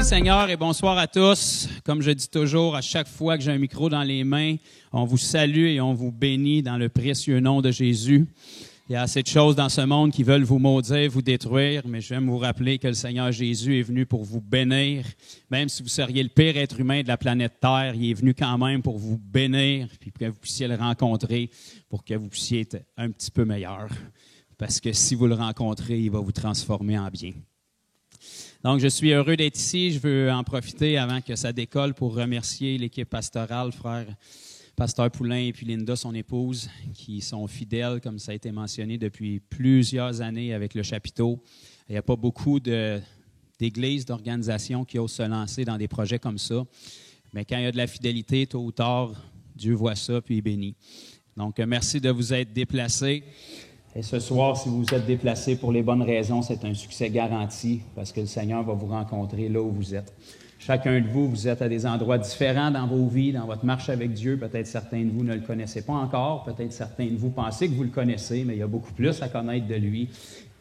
Seigneur et bonsoir à tous. Comme je dis toujours, à chaque fois que j'ai un micro dans les mains, on vous salue et on vous bénit dans le précieux nom de Jésus. Il y a assez de choses dans ce monde qui veulent vous maudire, vous détruire, mais je vais vous rappeler que le Seigneur Jésus est venu pour vous bénir. Même si vous seriez le pire être humain de la planète Terre, il est venu quand même pour vous bénir, puis pour que vous puissiez le rencontrer, pour que vous puissiez être un petit peu meilleur. Parce que si vous le rencontrez, il va vous transformer en bien. Donc, je suis heureux d'être ici. Je veux en profiter avant que ça décolle pour remercier l'équipe pastorale, frère Pasteur Poulain et puis Linda, son épouse, qui sont fidèles, comme ça a été mentionné, depuis plusieurs années avec le chapiteau. Il n'y a pas beaucoup d'églises, d'organisations qui osent se lancer dans des projets comme ça. Mais quand il y a de la fidélité, tôt ou tard, Dieu voit ça puis il bénit. Donc, merci de vous être déplacés. Et ce soir, si vous vous êtes déplacés pour les bonnes raisons, c'est un succès garanti parce que le Seigneur va vous rencontrer là où vous êtes. Chacun de vous, vous êtes à des endroits différents dans vos vies, dans votre marche avec Dieu. Peut-être certains de vous ne le connaissez pas encore. Peut-être certains de vous pensez que vous le connaissez, mais il y a beaucoup plus à connaître de lui.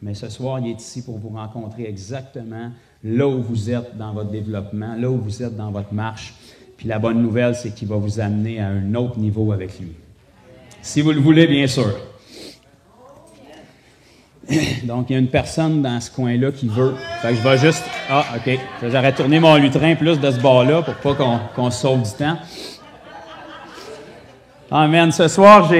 Mais ce soir, il est ici pour vous rencontrer exactement là où vous êtes dans votre développement, là où vous êtes dans votre marche. Puis la bonne nouvelle, c'est qu'il va vous amener à un autre niveau avec lui. Si vous le voulez, bien sûr. Donc, il y a une personne dans ce coin-là qui veut. Fait que je vais juste... Ah, OK. J'aurais tourné mon lutrin plus de ce bord-là pour pas qu'on se sauve du temps. Amen. Ce soir,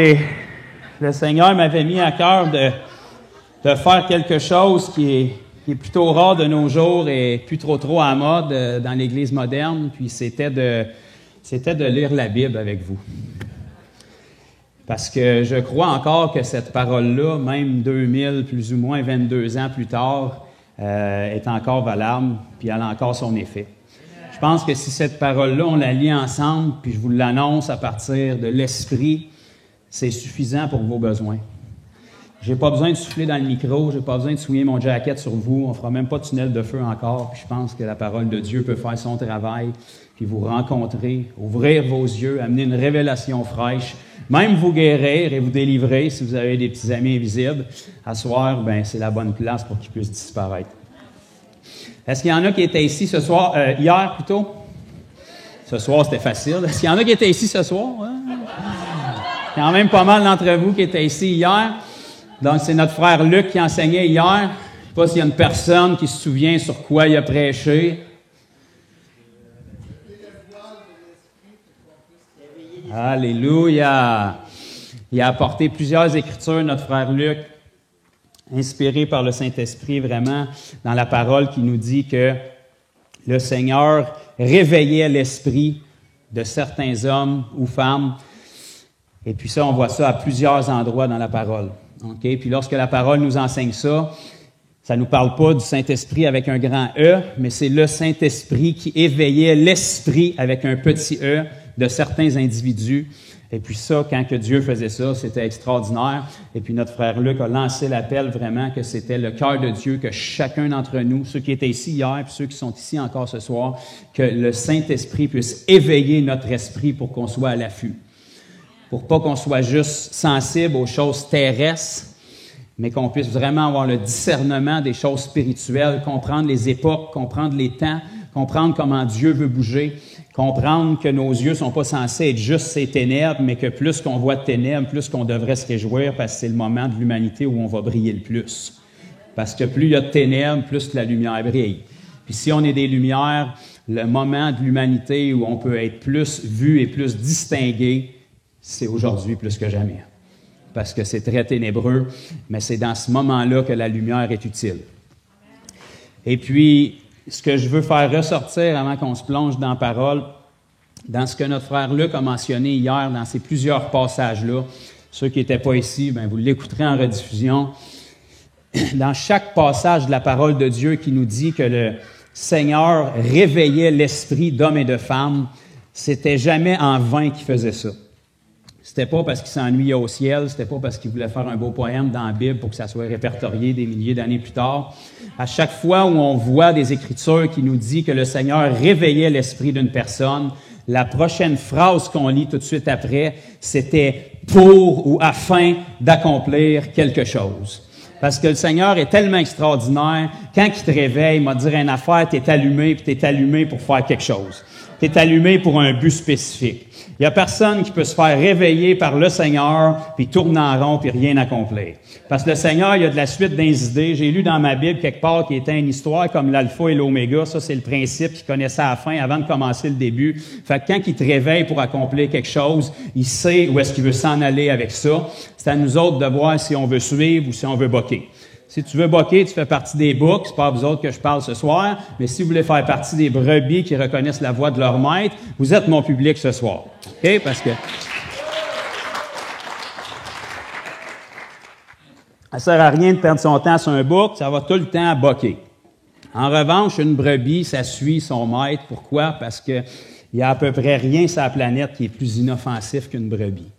le Seigneur m'avait mis à cœur de faire quelque chose qui est plutôt rare de nos jours et plus trop à mode dans l'Église moderne. Puis c'était de lire la Bible avec vous. Parce que je crois encore que cette parole-là, même 2000, plus ou moins 22 ans plus tard, est encore valable, puis elle a encore son effet. Je pense que si cette parole-là, on la lit ensemble, puis je vous l'annonce à partir de l'Esprit, c'est suffisant pour vos besoins. J'ai pas besoin de souffler dans le micro, j'ai pas besoin de souiller mon jacket sur vous, on fera même pas de tunnel de feu encore, puis je pense que la parole de Dieu peut faire son travail, puis vous rencontrer, ouvrir vos yeux, amener une révélation fraîche, même vous guérir et vous délivrer si vous avez des petits amis invisibles. À soir, c'est la bonne place pour qu'ils puissent disparaître. Est-ce qu'il y en a qui étaient ici ce soir, hier plutôt? Ce soir, c'était facile. Est-ce qu'il y en a qui étaient ici ce soir? Hein? Il y en a même pas mal d'entre vous qui étaient ici hier. Donc, c'est notre frère Luc qui enseignait hier. Je ne sais pas s'il y a une personne qui se souvient sur quoi il a prêché. Alléluia! Il a apporté plusieurs écritures, notre frère Luc, inspiré par le Saint-Esprit vraiment, dans la parole qui nous dit que le Seigneur réveillait l'esprit de certains hommes ou femmes. Et puis ça, on voit ça à plusieurs endroits dans la parole. Okay? Puis lorsque la parole nous enseigne ça, ça ne nous parle pas du Saint-Esprit avec un grand E, mais c'est le Saint-Esprit qui éveillait l'esprit avec un petit E de certains individus. Et puis ça, quand que Dieu faisait ça, c'était extraordinaire. Et puis notre frère Luc a lancé l'appel vraiment que c'était le cœur de Dieu, que chacun d'entre nous, ceux qui étaient ici hier, puis ceux qui sont ici encore ce soir, que le Saint-Esprit puisse éveiller notre esprit pour qu'on soit à l'affût. Pour pas qu'on soit juste sensible aux choses terrestres, mais qu'on puisse vraiment avoir le discernement des choses spirituelles, comprendre les époques, comprendre les temps, comprendre comment Dieu veut bouger, comprendre que nos yeux sont pas censés être juste ces ténèbres, mais que plus qu'on voit de ténèbres, plus qu'on devrait se réjouir parce que c'est le moment de l'humanité où on va briller le plus. Parce que plus il y a de ténèbres, plus que la lumière brille. Puis si on est des lumières, le moment de l'humanité où on peut être plus vu et plus distingué, c'est aujourd'hui plus que jamais. Parce que c'est très ténébreux, mais c'est dans ce moment-là que la lumière est utile. Et puis, ce que je veux faire ressortir avant qu'on se plonge dans la parole, dans ce que notre frère Luc a mentionné hier, dans ces plusieurs passages-là, ceux qui n'étaient pas ici, vous l'écouterez en rediffusion. Dans chaque passage de la parole de Dieu qui nous dit que le Seigneur réveillait l'esprit d'hommes et de femmes, c'était jamais en vain qu'il faisait ça. C'était pas parce qu'il s'ennuyait au ciel, c'était pas parce qu'il voulait faire un beau poème dans la Bible pour que ça soit répertorié des milliers d'années plus tard. À chaque fois où on voit des Écritures qui nous disent que le Seigneur réveillait l'esprit d'une personne, la prochaine phrase qu'on lit tout de suite après, c'était « pour » ou « afin d'accomplir quelque chose ». Parce que le Seigneur est tellement extraordinaire. Quand il te réveille, il m'a dit une affaire, tu es allumé, puis tu es allumé pour faire quelque chose. Tu es allumé pour un but spécifique. Il n'y a personne qui peut se faire réveiller par le Seigneur, puis tourner en rond, puis rien accomplir. Parce que le Seigneur, il y a de la suite des idées. J'ai lu dans ma Bible quelque part qui était une histoire comme l'alpha et l'oméga. Ça, c'est le principe qu'il connaissait à la fin avant de commencer le début. Fait que quand il te réveille pour accomplir quelque chose, il sait où est-ce qu'il veut s'en aller avec ça. C'est à nous autres de voir si on veut suivre ou si on veut boquer. Si tu veux boquer, tu fais partie des boucs. C'est pas à vous autres que je parle ce soir. Mais si vous voulez faire partie des brebis qui reconnaissent la voix de leur maître, vous êtes mon public ce soir. OK? Parce que ça sert à rien de perdre son temps sur un bouc. Ça va tout le temps boquer. En revanche, une brebis, ça suit son maître. Pourquoi? Parce que il y a à peu près rien sur la planète qui est plus inoffensif qu'une brebis.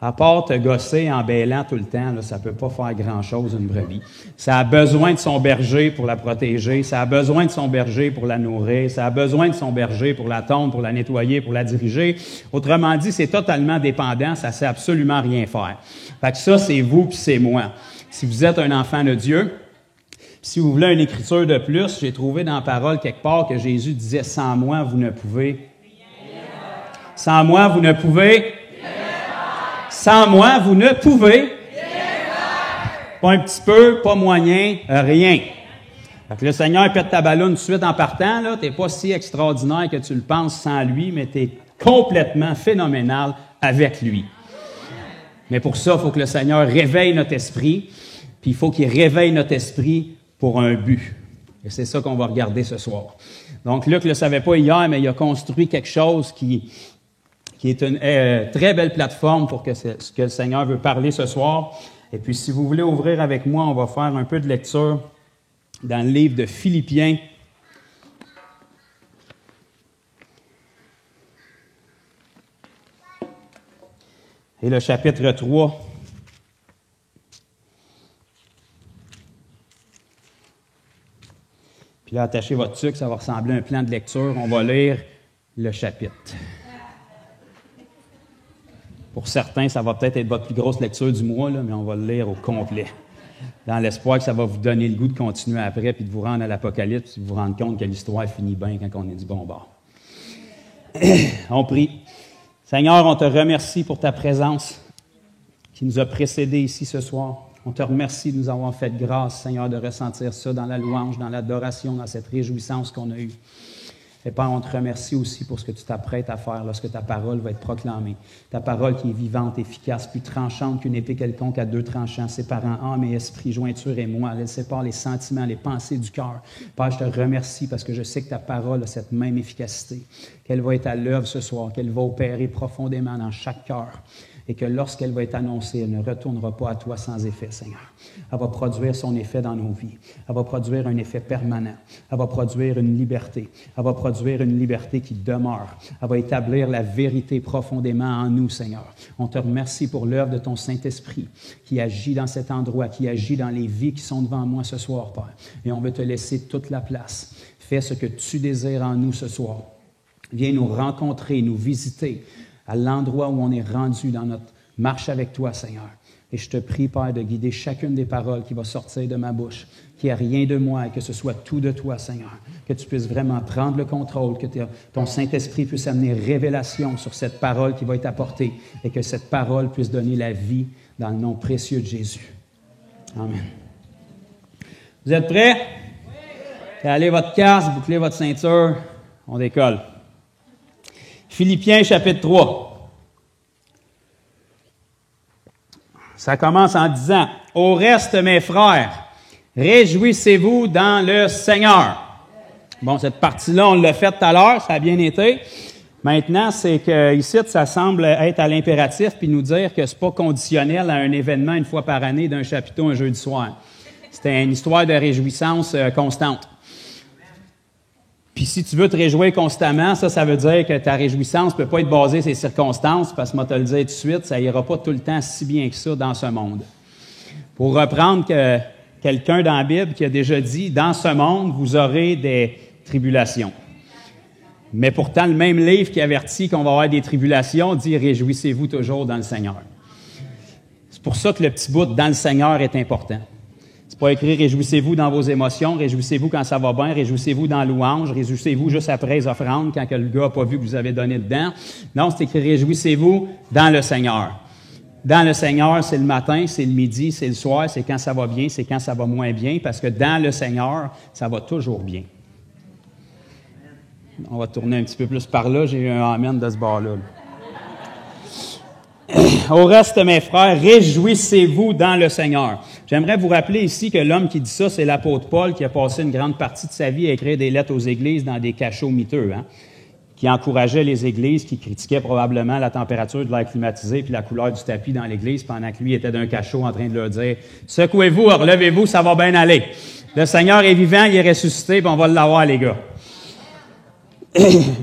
À part te gosser en bêlant tout le temps, là, ça peut pas faire grand-chose, une brebis. Ça a besoin de son berger pour la protéger, ça a besoin de son berger pour la nourrir, ça a besoin de son berger pour la tondre, pour la nettoyer, pour la diriger. Autrement dit, c'est totalement dépendant, ça sait absolument rien faire. Fait que ça, c'est vous puis c'est moi. Si vous êtes un enfant de Dieu, si vous voulez une écriture de plus, j'ai trouvé dans la parole quelque part que Jésus disait « Sans moi, vous ne pouvez. » Sans moi, vous ne pouvez. Sans moi, vous ne pouvez. Pas un petit peu, pas moyen, rien. Fait que le Seigneur pète ta ballonne tout de suite en partant. Tu n'es pas si extraordinaire que tu le penses sans lui, mais tu es complètement phénoménal avec lui. Mais pour ça, il faut que le Seigneur réveille notre esprit, puis il faut qu'il réveille notre esprit pour un but. Et c'est ça qu'on va regarder ce soir. Donc, Luc ne le savait pas hier, mais il a construit quelque chose qui est une très belle plateforme pour ce que le Seigneur veut parler ce soir. Et puis, si vous voulez ouvrir avec moi, on va faire un peu de lecture dans le livre de Philippiens. Et le chapitre 3. Puis là, attachez votre sucre, ça va ressembler à un plan de lecture. On va lire le chapitre. Pour certains, ça va peut-être être votre plus grosse lecture du mois, là, mais on va le lire au complet. Dans l'espoir que ça va vous donner le goût de continuer après, puis de vous rendre à l'Apocalypse, puis de vous rendre compte que l'histoire finit bien quand on est du bon bord. On prie. Seigneur, on te remercie pour ta présence qui nous a précédés ici ce soir. On te remercie de nous avoir fait grâce, Seigneur, de ressentir ça dans la louange, dans l'adoration, dans cette réjouissance qu'on a eue. Et Père, on te remercie aussi pour ce que tu t'apprêtes à faire lorsque ta parole va être proclamée. Ta parole qui est vivante, efficace, plus tranchante qu'une épée quelconque à deux tranchants, séparant âme et esprit, jointure et moelle. Elle sépare les sentiments, les pensées du cœur. Père, je te remercie parce que je sais que ta parole a cette même efficacité, qu'elle va être à l'œuvre ce soir, qu'elle va opérer profondément dans chaque cœur. Et que lorsqu'elle va être annoncée, elle ne retournera pas à toi sans effet, Seigneur. Elle va produire son effet dans nos vies. Elle va produire un effet permanent. Elle va produire une liberté. Elle va produire une liberté qui demeure. Elle va établir la vérité profondément en nous, Seigneur. On te remercie pour l'œuvre de ton Saint-Esprit qui agit dans cet endroit, qui agit dans les vies qui sont devant moi ce soir, Père. Et on veut te laisser toute la place. Fais ce que tu désires en nous ce soir. Viens nous rencontrer, nous visiter à l'endroit où on est rendu dans notre marche avec toi, Seigneur. Et je te prie, Père, de guider chacune des paroles qui va sortir de ma bouche, qu'il n'y ait rien de moi et que ce soit tout de toi, Seigneur. Que tu puisses vraiment prendre le contrôle, que ton Saint-Esprit puisse amener révélation sur cette parole qui va être apportée et que cette parole puisse donner la vie dans le nom précieux de Jésus. Amen. Vous êtes prêts? Oui. Allez votre casque, bouclez votre ceinture, on décolle. Philippiens, chapitre 3. Ça commence en disant « Au reste, mes frères, réjouissez-vous dans le Seigneur. » Bon, cette partie-là, on l'a faite tout à l'heure, ça a bien été. Maintenant, c'est que ici, ça semble être à l'impératif puis nous dire que c'est pas conditionnel à un événement une fois par année d'un chapiteau un jeudi soir. C'était une histoire de réjouissance constante. Puis si tu veux te réjouir constamment, ça veut dire que ta réjouissance ne peut pas être basée sur les circonstances, parce que moi te le dire tout de suite, ça ira pas tout le temps si bien que ça dans ce monde. Pour reprendre quelqu'un dans la Bible qui a déjà dit, dans ce monde, vous aurez des tribulations. Mais pourtant, le même livre qui avertit qu'on va avoir des tribulations dit « Réjouissez-vous toujours dans le Seigneur ». C'est pour ça que le petit bout « dans le Seigneur » est important. pas écrit « Réjouissez-vous dans vos émotions, réjouissez-vous quand ça va bien, réjouissez-vous dans louange, réjouissez-vous juste après les offrandes quand que le gars n'a pas vu que vous avez donné dedans. » Non, c'est écrit « Réjouissez-vous dans le Seigneur. » Dans le Seigneur, c'est le matin, c'est le midi, c'est le soir, c'est quand ça va bien, c'est quand ça va moins bien, parce que dans le Seigneur, ça va toujours bien. On va tourner un petit peu plus par là, j'ai eu un amen de ce bord-là. Au reste, mes frères, réjouissez-vous dans le Seigneur. J'aimerais vous rappeler ici que l'homme qui dit ça, c'est l'apôtre Paul qui a passé une grande partie de sa vie à écrire des lettres aux églises dans des cachots miteux, qui encourageait les églises, qui critiquait probablement la température de l'air climatisé puis la couleur du tapis dans l'église pendant que lui était d'un cachot en train de leur dire « Secouez-vous, relevez-vous, ça va bien aller. Le Seigneur est vivant, il est ressuscité, puis on va l'avoir, les gars. »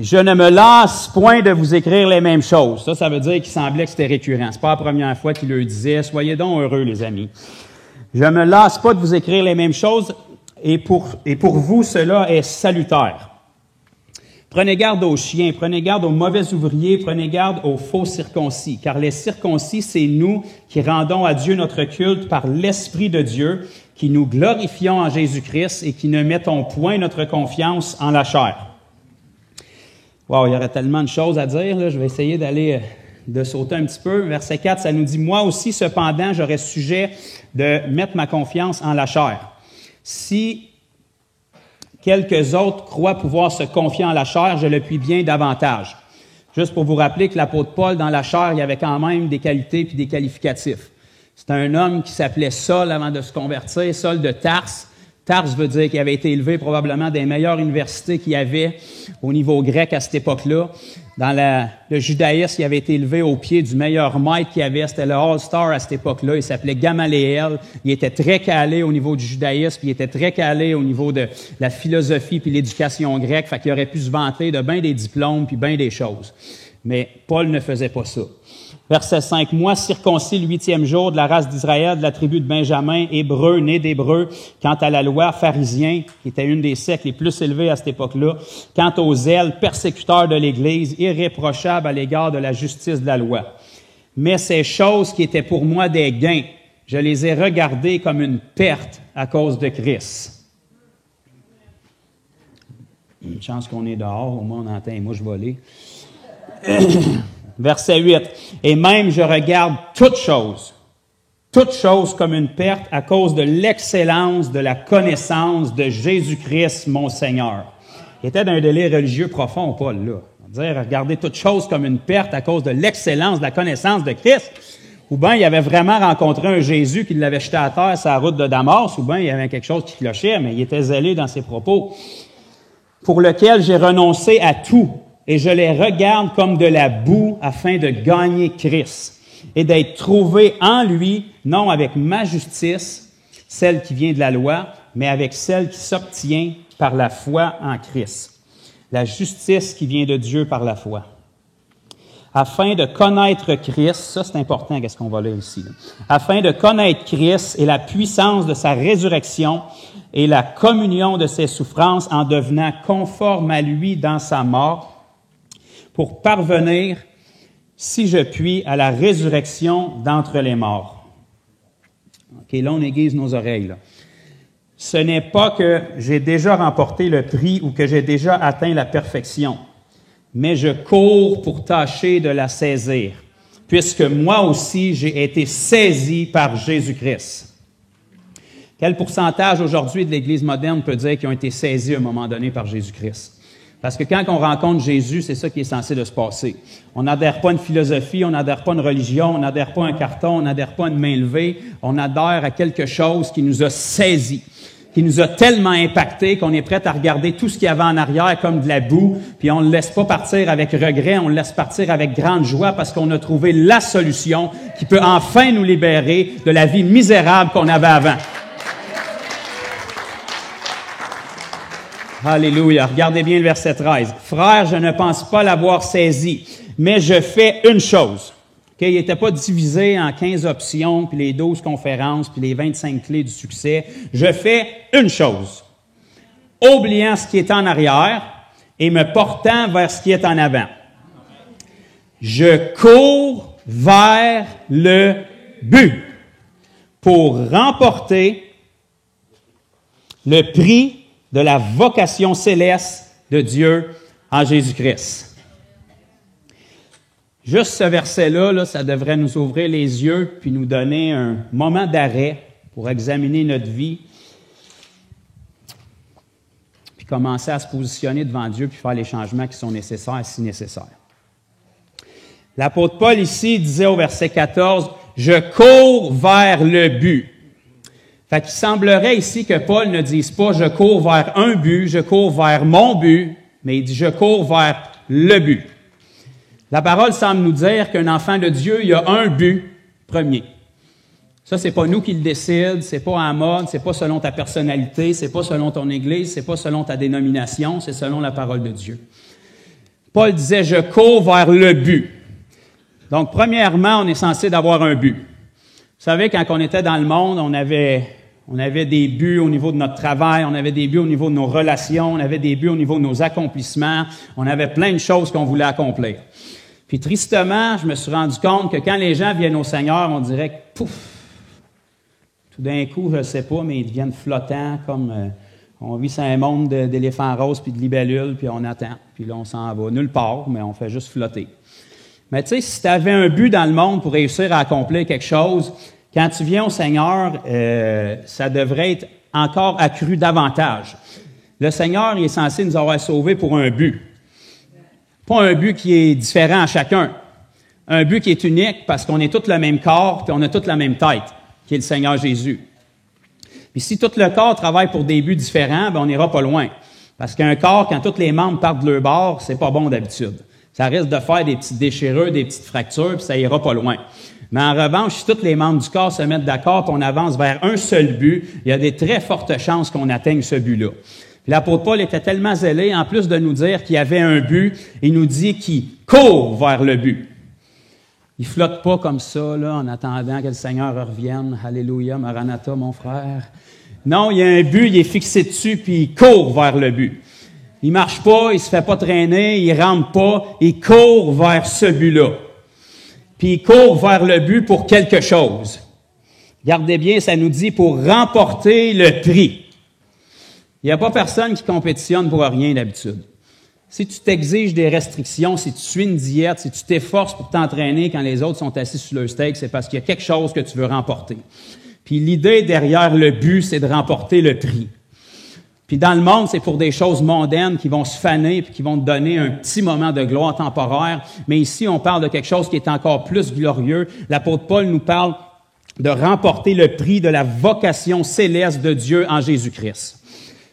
Je ne me lasse point de vous écrire les mêmes choses. Ça veut dire qu'il semblait que c'était récurrent. C'est pas la première fois qu'il leur disait « Soyez donc heureux, les amis. » Je ne me lasse pas de vous écrire les mêmes choses, et pour vous, cela est salutaire. Prenez garde aux chiens, prenez garde aux mauvais ouvriers, prenez garde aux faux circoncis, car les circoncis, c'est nous qui rendons à Dieu notre culte par l'Esprit de Dieu, qui nous glorifions en Jésus-Christ et qui ne mettons point notre confiance en la chair. Wow, il y aurait tellement de choses à dire, là. Je vais essayer de sauter un petit peu. Verset 4, ça nous dit « Moi aussi, cependant, j'aurais sujet de mettre ma confiance en la chair. Si quelques autres croient pouvoir se confier en la chair, je le puis bien davantage. » Juste pour vous rappeler que l'apôtre Paul, dans la chair, il y avait quand même des qualités puis des qualificatifs. C'est un homme qui s'appelait Saul avant de se convertir, Saul de Tarse. Tarse veut dire qu'il avait été élevé probablement dans les meilleures universités qu'il y avait au niveau grec à cette époque-là. Dans le judaïsme, il avait été élevé au pied du meilleur maître qu'il y avait. C'était le All-Star à cette époque-là. Il s'appelait Gamaliel. Il était très calé au niveau du judaïsme, puis il était très calé au niveau de la philosophie puis l'éducation grecque. Fait qu'il aurait pu se vanter de bien des diplômes puis bien des choses. Mais Paul ne faisait pas ça. Verset 5, « Moi, circoncis le 8e jour de la race d'Israël, de la tribu de Benjamin, hébreu, né d'Hébreux, quant à la loi, pharisien, qui était une des sectes les plus élevées à cette époque-là, quant au zèle, persécuteur de l'Église, irréprochable à l'égard de la justice de la loi. Mais ces choses qui étaient pour moi des gains, je les ai regardées comme une perte à cause de Christ. » Une chance qu'on est dehors, au moins on entend les mouches voler. Verset 8. « Et même je regarde toutes choses comme une perte à cause de l'excellence de la connaissance de Jésus-Christ, mon Seigneur. » Il était d'un délire religieux profond, Paul, là. On va dire, regarder toutes choses comme une perte à cause de l'excellence de la connaissance de Christ. Ou bien il avait vraiment rencontré un Jésus qui l'avait jeté à terre sur la route de Damas, ou bien il y avait quelque chose qui clochait, mais il était zélé dans ses propos. « Pour lequel j'ai renoncé à tout. Et je les regarde comme de la boue afin de gagner Christ et d'être trouvé en lui, non avec ma justice, celle qui vient de la loi, mais avec celle qui s'obtient par la foi en Christ. La justice qui vient de Dieu par la foi. Afin de connaître Christ, ça c'est important, qu'est-ce qu'on va lire ici, là. Afin de connaître Christ et la puissance de sa résurrection et la communion de ses souffrances en devenant conforme à lui dans sa mort, pour parvenir, si je puis, à la résurrection d'entre les morts. OK, là, on aiguise nos oreilles, là. Ce n'est pas que j'ai déjà remporté le prix ou que j'ai déjà atteint la perfection, mais je cours pour tâcher de la saisir, puisque moi aussi j'ai été saisi par Jésus-Christ. Quel pourcentage aujourd'hui de l'Église moderne peut dire qu'ils ont été saisis à un moment donné par Jésus-Christ? Parce que quand on rencontre Jésus, c'est ça qui est censé de se passer. On n'adhère pas à une philosophie, on n'adhère pas à une religion, on n'adhère pas à un carton, on n'adhère pas à une main levée. On adhère à quelque chose qui nous a saisis, qui nous a tellement impactés qu'on est prêt à regarder tout ce qu'il y avait en arrière comme de la boue, puis on ne le laisse pas partir avec regret, on le laisse partir avec grande joie parce qu'on a trouvé la solution qui peut enfin nous libérer de la vie misérable qu'on avait avant. Alléluia. Regardez bien le verset 13. « Frères, je ne pense pas l'avoir saisi, mais je fais une chose. » Okay? Il n'était pas divisé en 15 options, puis les 12 conférences, puis les 25 clés du succès. Je fais une chose. Oubliant ce qui est en arrière et me portant vers ce qui est en avant. Je cours vers le but pour remporter le prix de la vocation céleste de Dieu en Jésus-Christ. Juste ce verset-là, là, ça devrait nous ouvrir les yeux puis nous donner un moment d'arrêt pour examiner notre vie puis commencer à se positionner devant Dieu puis faire les changements qui sont nécessaires si nécessaires. L'apôtre Paul ici disait au verset 14, « Je cours vers le but ». Fait qu'il semblerait ici que Paul ne dise pas « je cours vers un but, je cours vers mon but », mais il dit « je cours vers le but ». La parole semble nous dire qu'un enfant de Dieu, il a un but premier. Ça, c'est pas nous qui le décide, c'est pas à mode, c'est pas selon ta personnalité, c'est pas selon ton église, c'est pas selon ta dénomination, c'est selon la parole de Dieu. Paul disait « je cours vers le but ». Donc, premièrement, on est censé d'avoir un but. Vous savez, quand on était dans le monde, on avait des buts au niveau de notre travail, on avait des buts au niveau de nos relations, on avait des buts au niveau de nos accomplissements, on avait plein de choses qu'on voulait accomplir. Puis tristement, je me suis rendu compte que quand les gens viennent au Seigneur, on dirait que pouf, tout d'un coup, je ne sais pas, mais ils deviennent flottants, comme on vit sur un monde d'éléphants roses puis de libellules, puis on attend, puis là on s'en va nulle part, mais on fait juste flotter. Mais tu sais, si tu avais un but dans le monde pour réussir à accomplir quelque chose, quand tu viens au Seigneur, ça devrait être encore accru davantage. Le Seigneur, il est censé nous avoir sauvés pour un but. Pas un but qui est différent à chacun. Un but qui est unique parce qu'on est tous le même corps puis on a tous la même tête, qui est le Seigneur Jésus. Puis si tout le corps travaille pour des buts différents, ben on n'ira pas loin. Parce qu'un corps, quand tous les membres partent de leur bord, c'est pas bon d'habitude. Ça risque de faire des petites déchirures, des petites fractures, puis ça ira pas loin. Mais en revanche, si tous les membres du corps se mettent d'accord et on avance vers un seul but, il y a des très fortes chances qu'on atteigne ce but-là. Puis l'apôtre Paul était tellement zélé, en plus de nous dire qu'il y avait un but, il nous dit qu'il court vers le but. Il flotte pas comme ça, là, en attendant que le Seigneur revienne. Alléluia, Maranatha, mon frère. Non, il y a un but, il est fixé dessus, puis il court vers le but. Il marche pas, il se fait pas traîner, il rampe pas, il court vers ce but-là. Puis il court vers le but pour quelque chose. Regardez bien, ça nous dit pour remporter le prix. Il n'y a pas personne qui compétitionne pour rien d'habitude. Si tu t'exiges des restrictions, si tu suis une diète, si tu t'efforces pour t'entraîner quand les autres sont assis sur leur steak, c'est parce qu'il y a quelque chose que tu veux remporter. Puis l'idée derrière le but, c'est de remporter le prix. Puis dans le monde, c'est pour des choses mondaines qui vont se faner puis qui vont te donner un petit moment de gloire temporaire. Mais ici, on parle de quelque chose qui est encore plus glorieux. L'apôtre Paul nous parle de remporter le prix de la vocation céleste de Dieu en Jésus-Christ.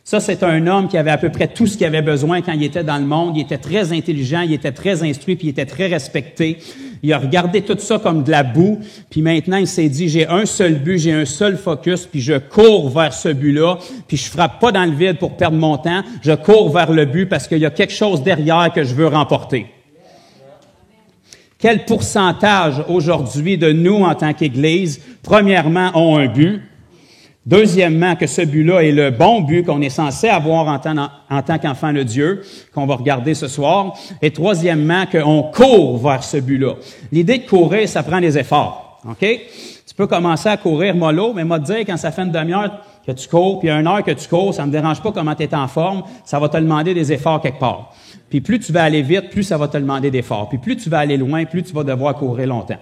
Ça, c'est un homme qui avait à peu près tout ce qu'il avait besoin quand il était dans le monde. Il était très intelligent, il était très instruit, puis il était très respecté. Il a regardé tout ça comme de la boue, puis maintenant, il s'est dit, j'ai un seul but, j'ai un seul focus, puis je cours vers ce but-là, puis je frappe pas dans le vide pour perdre mon temps, je cours vers le but parce qu'il y a quelque chose derrière que je veux remporter. Quel pourcentage aujourd'hui de nous, en tant qu'Église, premièrement, ont un but? Deuxièmement, que ce but-là est le bon but qu'on est censé avoir en tant qu'enfant de Dieu, qu'on va regarder ce soir. Et troisièmement, qu'on court vers ce but-là. L'idée de courir, ça prend des efforts. OK? Tu peux commencer à courir mollo, mais moi te dire, quand ça fait une demi-heure que tu cours, puis une heure que tu cours, ça me dérange pas comment tu es en forme, ça va te demander des efforts quelque part. Puis plus tu vas aller vite, plus ça va te demander d'efforts. Puis plus tu vas aller loin, plus tu vas devoir courir longtemps.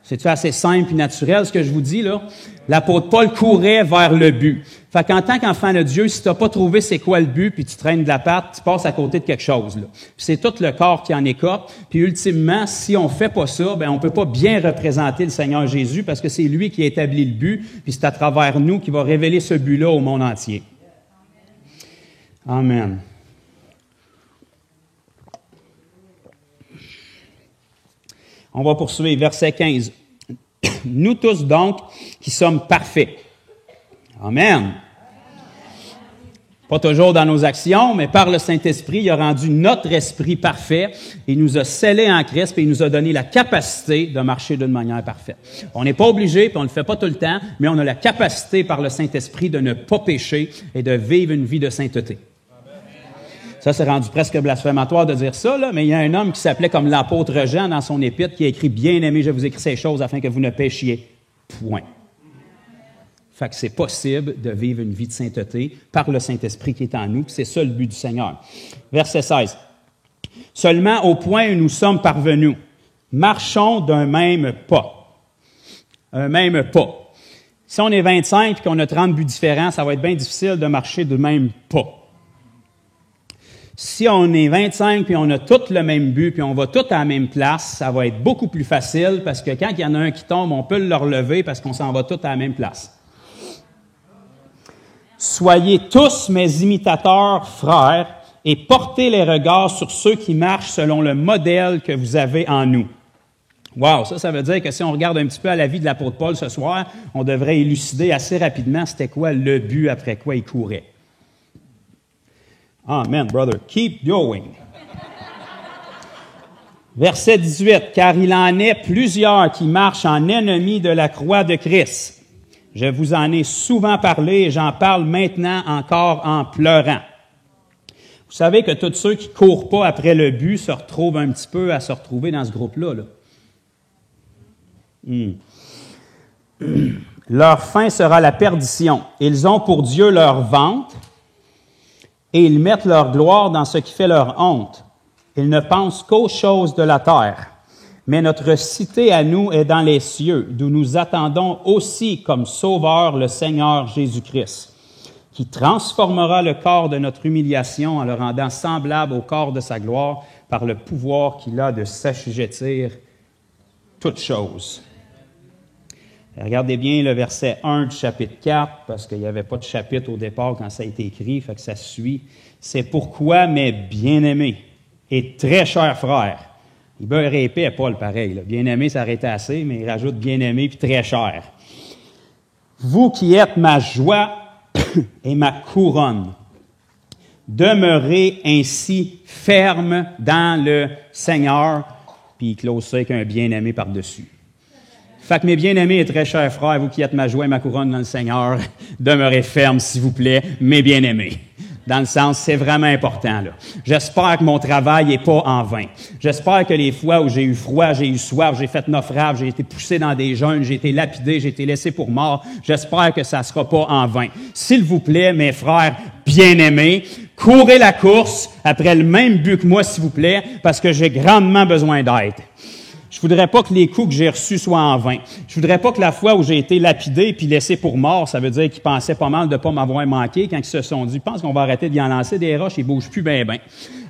C'est-tu assez simple et naturel, ce que je vous dis, là? L'apôtre Paul courait vers le but. Fait qu'en tant qu'enfant de Dieu, si tu n'as pas trouvé c'est quoi le but, puis tu traînes de la patte, tu passes à côté de quelque chose, là. Puis c'est tout le corps qui en écope. Puis ultimement, si on fait pas ça, ben on peut pas bien représenter le Seigneur Jésus parce que c'est lui qui a établi le but, puis c'est à travers nous qu'il va révéler ce but-là au monde entier. Amen. On va poursuivre, verset 15. Nous tous donc, qui sommes parfaits. Amen. Pas toujours dans nos actions, mais par le Saint-Esprit, il a rendu notre esprit parfait. Il nous a scellés en Christ et il nous a donné la capacité de marcher d'une manière parfaite. On n'est pas obligé, puis on ne le fait pas tout le temps, mais on a la capacité par le Saint-Esprit de ne pas pécher et de vivre une vie de sainteté. Ça, c'est rendu presque blasphématoire de dire ça, là, mais il y a un homme qui s'appelait comme l'apôtre Jean dans son épître qui a écrit « Bien-aimés, je vous écris ces choses afin que vous ne péchiez. » Point. Fait que c'est possible de vivre une vie de sainteté par le Saint-Esprit qui est en nous, puis c'est ça le but du Seigneur. Verset 16. « Seulement au point où nous sommes parvenus, marchons d'un même pas. » Un même pas. Si on est 25 et qu'on a 30 buts différents, ça va être bien difficile de marcher du même pas. Si on est 25 puis on a tous le même but puis on va tous à la même place, ça va être beaucoup plus facile parce que quand il y en a un qui tombe, on peut le relever parce qu'on s'en va tous à la même place. Soyez tous mes imitateurs, frères, et portez les regards sur ceux qui marchent selon le modèle que vous avez en nous. Wow, ça veut dire que si on regarde un petit peu à la vie de l'apôtre Paul ce soir, on devrait élucider assez rapidement c'était quoi le but après quoi il courait. Amen, brother. Keep going. Verset 18. « Car il en est plusieurs qui marchent en ennemis de la croix de Christ. Je vous en ai souvent parlé et j'en parle maintenant encore en pleurant. » Vous savez que tous ceux qui courent pas après le but se retrouvent un petit peu à se retrouver dans ce groupe-là. Leur fin sera la perdition. Ils ont pour Dieu leur ventre et ils mettent leur gloire dans ce qui fait leur honte. Ils ne pensent qu'aux choses de la terre. Mais notre cité à nous est dans les cieux, d'où nous attendons aussi comme sauveur le Seigneur Jésus-Christ, qui transformera le corps de notre humiliation en le rendant semblable au corps de sa gloire par le pouvoir qu'il a de s'assujettir toutes choses. Regardez bien le verset 1 du chapitre 4, parce qu'il n'y avait pas de chapitre au départ quand ça a été écrit, fait que ça suit. « C'est pourquoi, mes bien-aimés et très chers frères », il beurre épais, Paul, pareil. Bien-aimé, ça aurait été assez, mais il rajoute bien-aimé puis très cher. « Vous qui êtes ma joie et ma couronne, demeurez ainsi ferme dans le Seigneur. » Puis il close ça avec un bien-aimé par-dessus. Fait que mes bien-aimés et très chers frères, vous qui êtes ma joie et ma couronne dans le Seigneur, demeurez fermes, s'il vous plaît, mes bien-aimés. Dans le sens, c'est vraiment important, là. J'espère que mon travail n'est pas en vain. J'espère que les fois où j'ai eu froid, j'ai eu soif, j'ai fait naufrage, j'ai été poussé dans des jeûnes, j'ai été lapidé, j'ai été laissé pour mort, j'espère que ça ne sera pas en vain. S'il vous plaît, mes frères bien-aimés, courez la course après le même but que moi, s'il vous plaît, parce que j'ai grandement besoin d'aide. Je voudrais pas que les coups que j'ai reçus soient en vain. Je voudrais pas que la fois où j'ai été lapidé puis laissé pour mort, ça veut dire qu'ils pensaient pas mal de pas m'avoir manqué quand ils se sont dit, je pense qu'on va arrêter d'y en lancer des roches, ils bougent plus ben.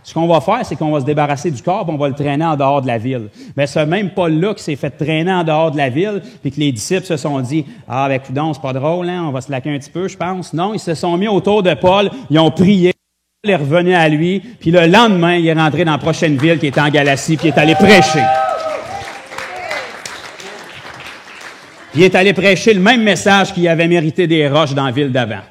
Ce qu'on va faire, c'est qu'on va se débarrasser du corps, puis on va le traîner en dehors de la ville. Mais ce même Paul-là qui s'est fait traîner en dehors de la ville, puis que les disciples se sont dit, ah, ben, coudonc, c'est pas drôle, hein, on va se laquer un petit peu, je pense. Non, ils se sont mis autour de Paul, ils ont prié, Paul est revenu à lui, puis le lendemain, il est rentré dans la prochaine ville qui était en Galatie, puis il est allé prêcher. Il est allé prêcher le même message qu'il avait mérité des roches dans la ville d'avant.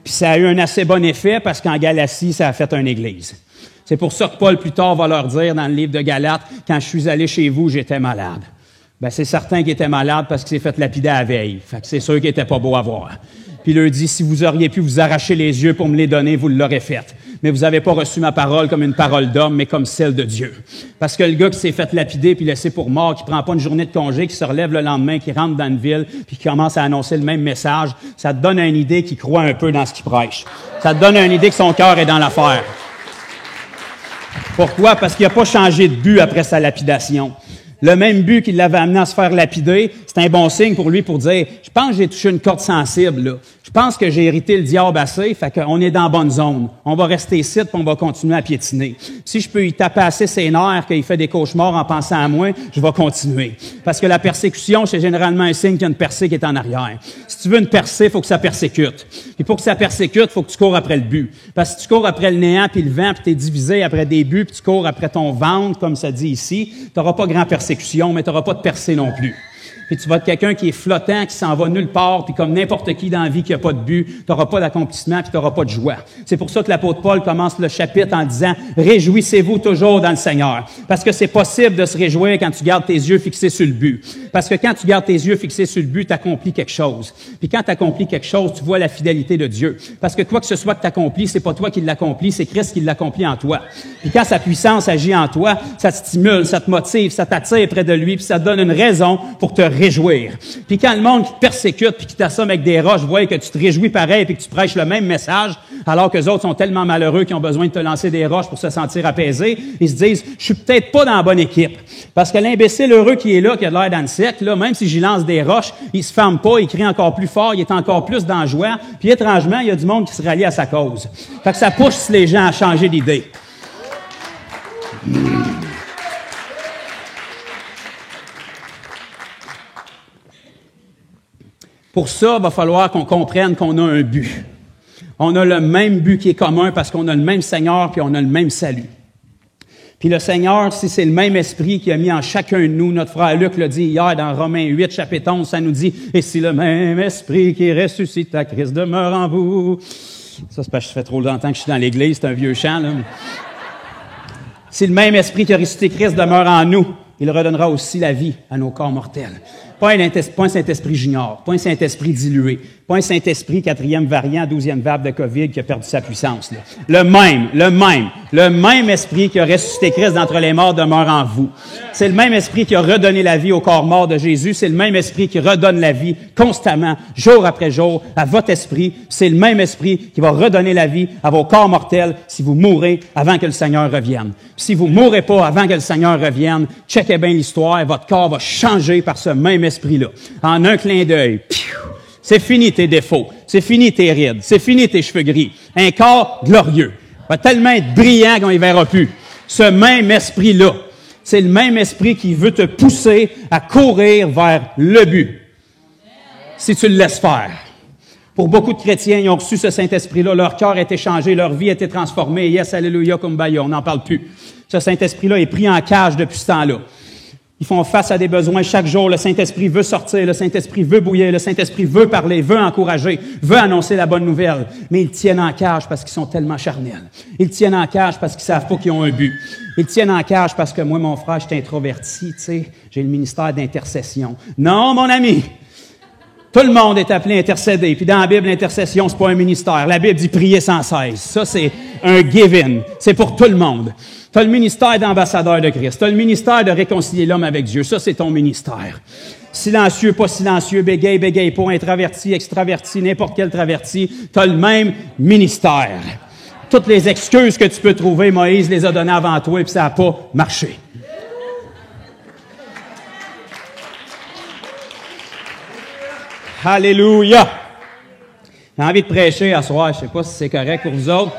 Puis ça a eu un assez bon effet parce qu'en Galatie, ça a fait une église. C'est pour ça que Paul, plus tard, va leur dire dans le livre de Galates, « Quand je suis allé chez vous, j'étais malade. » Ben, c'est certain qu'il était malade parce qu'il s'est fait lapider à la veille. Fait que c'est sûr qu'il était pas beau à voir. Puis il leur dit, « Si vous auriez pu vous arracher les yeux pour me les donner, vous l'aurez fait. Mais vous n'avez pas reçu ma parole comme une parole d'homme, mais comme celle de Dieu. » Parce que le gars qui s'est fait lapider puis laissé pour mort, qui prend pas une journée de congé, qui se relève le lendemain, qui rentre dans une ville, puis qui commence à annoncer le même message, ça te donne une idée qu'il croit un peu dans ce qu'il prêche. Ça te donne une idée que son cœur est dans l'affaire. Pourquoi? Parce qu'il n'a pas changé de but après sa lapidation. Le même but qui l'avait amené à se faire lapider, c'est un bon signe pour lui pour dire, je pense que j'ai touché une corde sensible, là. Je pense que j'ai hérité le diable assez, fait qu'on est dans la bonne zone. On va rester ici, puis on va continuer à piétiner. Si je peux y taper assez ses nerfs, qu'il fait des cauchemars en pensant à moi, je vais continuer. Parce que la persécution, c'est généralement un signe qu'il y a une percée qui est en arrière. Si tu veux une percée, il faut que ça persécute. Puis pour que ça persécute, il faut que tu cours après le but. Parce que si tu cours après le néant, puis le vent, puis tu es divisé après des buts, puis tu cours après ton ventre, comme ça dit ici, tu n'auras pas grand persécution, mais tu n'auras pas de percée non plus. Puis tu vas être quelqu'un qui est flottant, qui s'en va nulle part, puis comme n'importe qui dans la vie qui n'a pas de but, tu n'auras pas d'accomplissement, puis tu n'auras pas de joie. C'est pour ça que l'apôtre Paul commence le chapitre en disant « Réjouissez-vous toujours dans le Seigneur ». Parce que c'est possible de se réjouir quand tu gardes tes yeux fixés sur le but. Parce que quand tu gardes tes yeux fixés sur le but, tu accomplis quelque chose. Puis quand tu accomplis quelque chose, tu vois la fidélité de Dieu. Parce que quoi que ce soit que tu accomplis, c'est pas toi qui l'accomplis, c'est Christ qui l'accomplit en toi. Puis quand sa puissance agit en toi, ça te stimule, ça te motive, ça t'attire près de lui, puis ça te donne une raison pour pour te réjouir. Puis quand le monde qui te persécute puis qui t'assomme avec des roches voit que tu te réjouis pareil puis que tu prêches le même message, alors que les autres sont tellement malheureux qu'ils ont besoin de te lancer des roches pour se sentir apaisés, ils se disent, je suis peut-être pas dans la bonne équipe. Parce que l'imbécile heureux qui est là, qui a de l'air dans le sec, là, même si j'y lance des roches, il se ferme pas, il crie encore plus fort, il est encore plus dans la joie. Puis étrangement, il y a du monde qui se rallie à sa cause. Fait que ça pousse les gens à changer d'idée. Pour ça, il va falloir qu'on comprenne qu'on a un but. On a le même but qui est commun parce qu'on a le même Seigneur puis on a le même salut. Puis le Seigneur, si c'est le même esprit qui a mis en chacun de nous, notre frère Luc l'a dit hier dans Romains 8, chapitre 11, ça nous dit « Et si le même esprit qui ressuscite à Christ demeure en vous... » Ça, c'est parce que ça fait trop longtemps que je suis dans l'Église, c'est un vieux chant, là. « Si le même esprit qui a ressuscité Christ demeure en nous, il redonnera aussi la vie à nos corps mortels. » Pas un Saint-Esprit junior, pas un Saint-Esprit dilué, pas un Saint-Esprit 4e variant, 12e vague de COVID qui a perdu sa puissance. Là. Le même esprit qui a ressuscité Christ d'entre les morts demeure en vous. C'est le même esprit qui a redonné la vie au corps mort de Jésus. C'est le même esprit qui redonne la vie constamment, jour après jour, à votre esprit. C'est le même esprit qui va redonner la vie à vos corps mortels si vous mourrez avant que le Seigneur revienne. Puis si vous mourrez pas avant que le Seigneur revienne, checkez bien l'histoire, votre corps va changer par ce même esprit-là. En un clin d'œil, c'est fini tes défauts, c'est fini tes rides, c'est fini tes cheveux gris. Un corps glorieux. Va tellement être brillant qu'on ne verra plus. Ce même esprit-là, c'est le même esprit qui veut te pousser à courir vers le but. Si tu le laisses faire. Pour beaucoup de chrétiens, ils ont reçu ce Saint-Esprit-là, leur cœur a été changé, leur vie a été transformée. Yes, alléluia, kumbaya, on n'en parle plus. Ce Saint-Esprit-là est pris en cage depuis ce temps-là. Ils font face à des besoins chaque jour. Le Saint-Esprit veut sortir, le Saint-Esprit veut bouillir, le Saint-Esprit veut parler, veut encourager, veut annoncer la bonne nouvelle. Mais ils tiennent en cage parce qu'ils sont tellement charnels. Ils tiennent en cage parce qu'ils savent pas qu'ils ont un but. Ils tiennent en cage parce que moi, mon frère, je suis introverti, tu sais, j'ai le ministère d'intercession. Non, mon ami! Tout le monde est appelé à intercéder. Puis dans la Bible, l'intercession, c'est pas un ministère. La Bible dit prier sans cesse. Ça, c'est un give-in. C'est pour tout le monde. Tu as le ministère d'ambassadeur de Christ. Tu as le ministère de réconcilier l'homme avec Dieu. Ça, c'est ton ministère. Silencieux, pas silencieux, bégaye pas, introverti, extraverti, n'importe quel traverti. Tu as le même ministère. Toutes les excuses que tu peux trouver, Moïse les a données avant toi et puis ça n'a pas marché. Alléluia! J'ai envie de prêcher à soir. Je ne sais pas si c'est correct pour vous autres.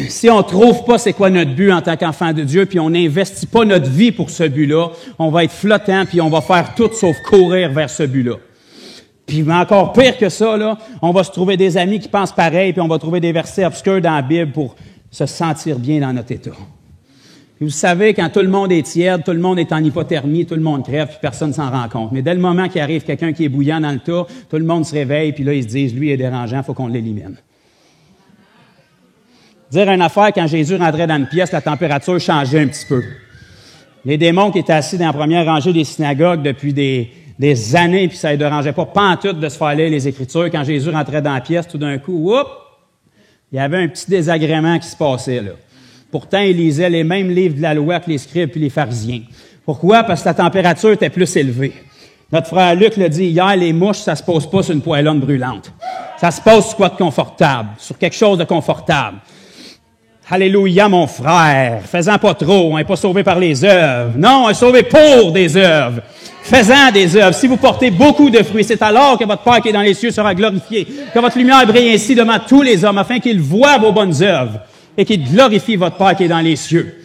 Si on ne trouve pas c'est quoi notre but en tant qu'enfant de Dieu, puis on n'investit pas notre vie pour ce but-là, on va être flottant, puis on va faire tout sauf courir vers ce but-là. Puis encore pire que ça, là, on va se trouver des amis qui pensent pareil, puis on va trouver des versets obscurs dans la Bible pour se sentir bien dans notre état. Puis vous savez, quand tout le monde est tiède, tout le monde est en hypothermie, tout le monde crève, puis personne ne s'en rend compte. Mais dès le moment qu'il arrive quelqu'un qui est bouillant dans le tas, tout le monde se réveille, puis là, ils se disent, lui, il est dérangeant, il faut qu'on l'élimine. Dire une affaire, quand Jésus rentrait dans une pièce, la température changeait un petit peu. Les démons qui étaient assis dans la première rangée des synagogues depuis des années, puis ça ne dérangeait pas pantoute de se faire lire les Écritures. Quand Jésus rentrait dans la pièce, tout d'un coup, il y avait un petit désagrément qui se passait là. Pourtant, il lisait les mêmes livres de la loi que les scribes et les pharisiens. Pourquoi? Parce que la température était plus élevée. Notre frère Luc l'a dit hier, les mouches, ça se pose pas sur une poêlonne brûlante. Ça se pose sur quoi de confortable, sur quelque chose de confortable. Alléluia, mon frère. Fais-en pas trop. On n'est pas sauvé par les œuvres. Non, on est sauvé pour des œuvres. Fais-en des œuvres. Si vous portez beaucoup de fruits, c'est alors que votre Père qui est dans les cieux sera glorifié. Que votre lumière brille ainsi devant tous les hommes, afin qu'ils voient vos bonnes œuvres et qu'ils glorifient votre Père qui est dans les cieux.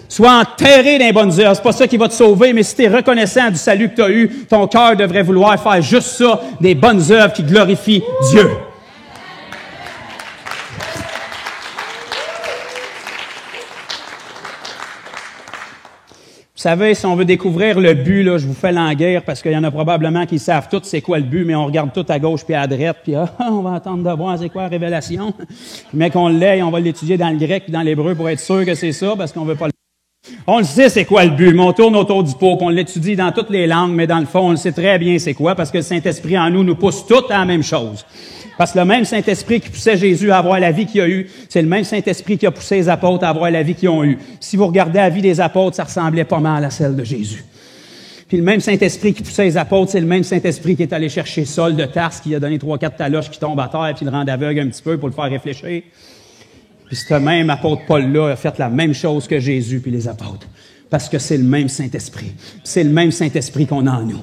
Sois enterré dans les bonnes œuvres. C'est pas ça qui va te sauver, mais si tu es reconnaissant du salut que tu as eu, ton cœur devrait vouloir faire juste ça, des bonnes œuvres qui glorifient Dieu. Vous savez, si on veut découvrir le but, là, je vous fais languir parce qu'il y en a probablement qui savent tous c'est quoi le but, mais on regarde tout à gauche puis à droite, puis on va attendre de voir c'est quoi la révélation. Mais qu'on l'ait, on va l'étudier dans le grec puis dans l'hébreu pour être sûr que c'est ça, parce qu'on veut pas le... On le sait c'est quoi le but, mais on tourne autour du pot, puis on l'étudie dans toutes les langues, mais dans le fond, on le sait très bien c'est quoi, parce que le Saint-Esprit en nous pousse toutes à la même chose. Parce que le même Saint-Esprit qui poussait Jésus à avoir la vie qu'il a eue, c'est le même Saint-Esprit qui a poussé les apôtres à avoir la vie qu'ils ont eue. Si vous regardez la vie des apôtres, ça ressemblait pas mal à celle de Jésus. Puis le même Saint-Esprit qui poussait les apôtres, c'est le même Saint-Esprit qui est allé chercher Saul de Tarse, qui a donné 3-4 taloches qui tombent à terre, puis le rend aveugle un petit peu pour le faire réfléchir. Puis ce même apôtre Paul-là a fait la même chose que Jésus puis les apôtres. Parce que c'est le même Saint-Esprit. C'est le même Saint-Esprit qu'on a en nous. Vous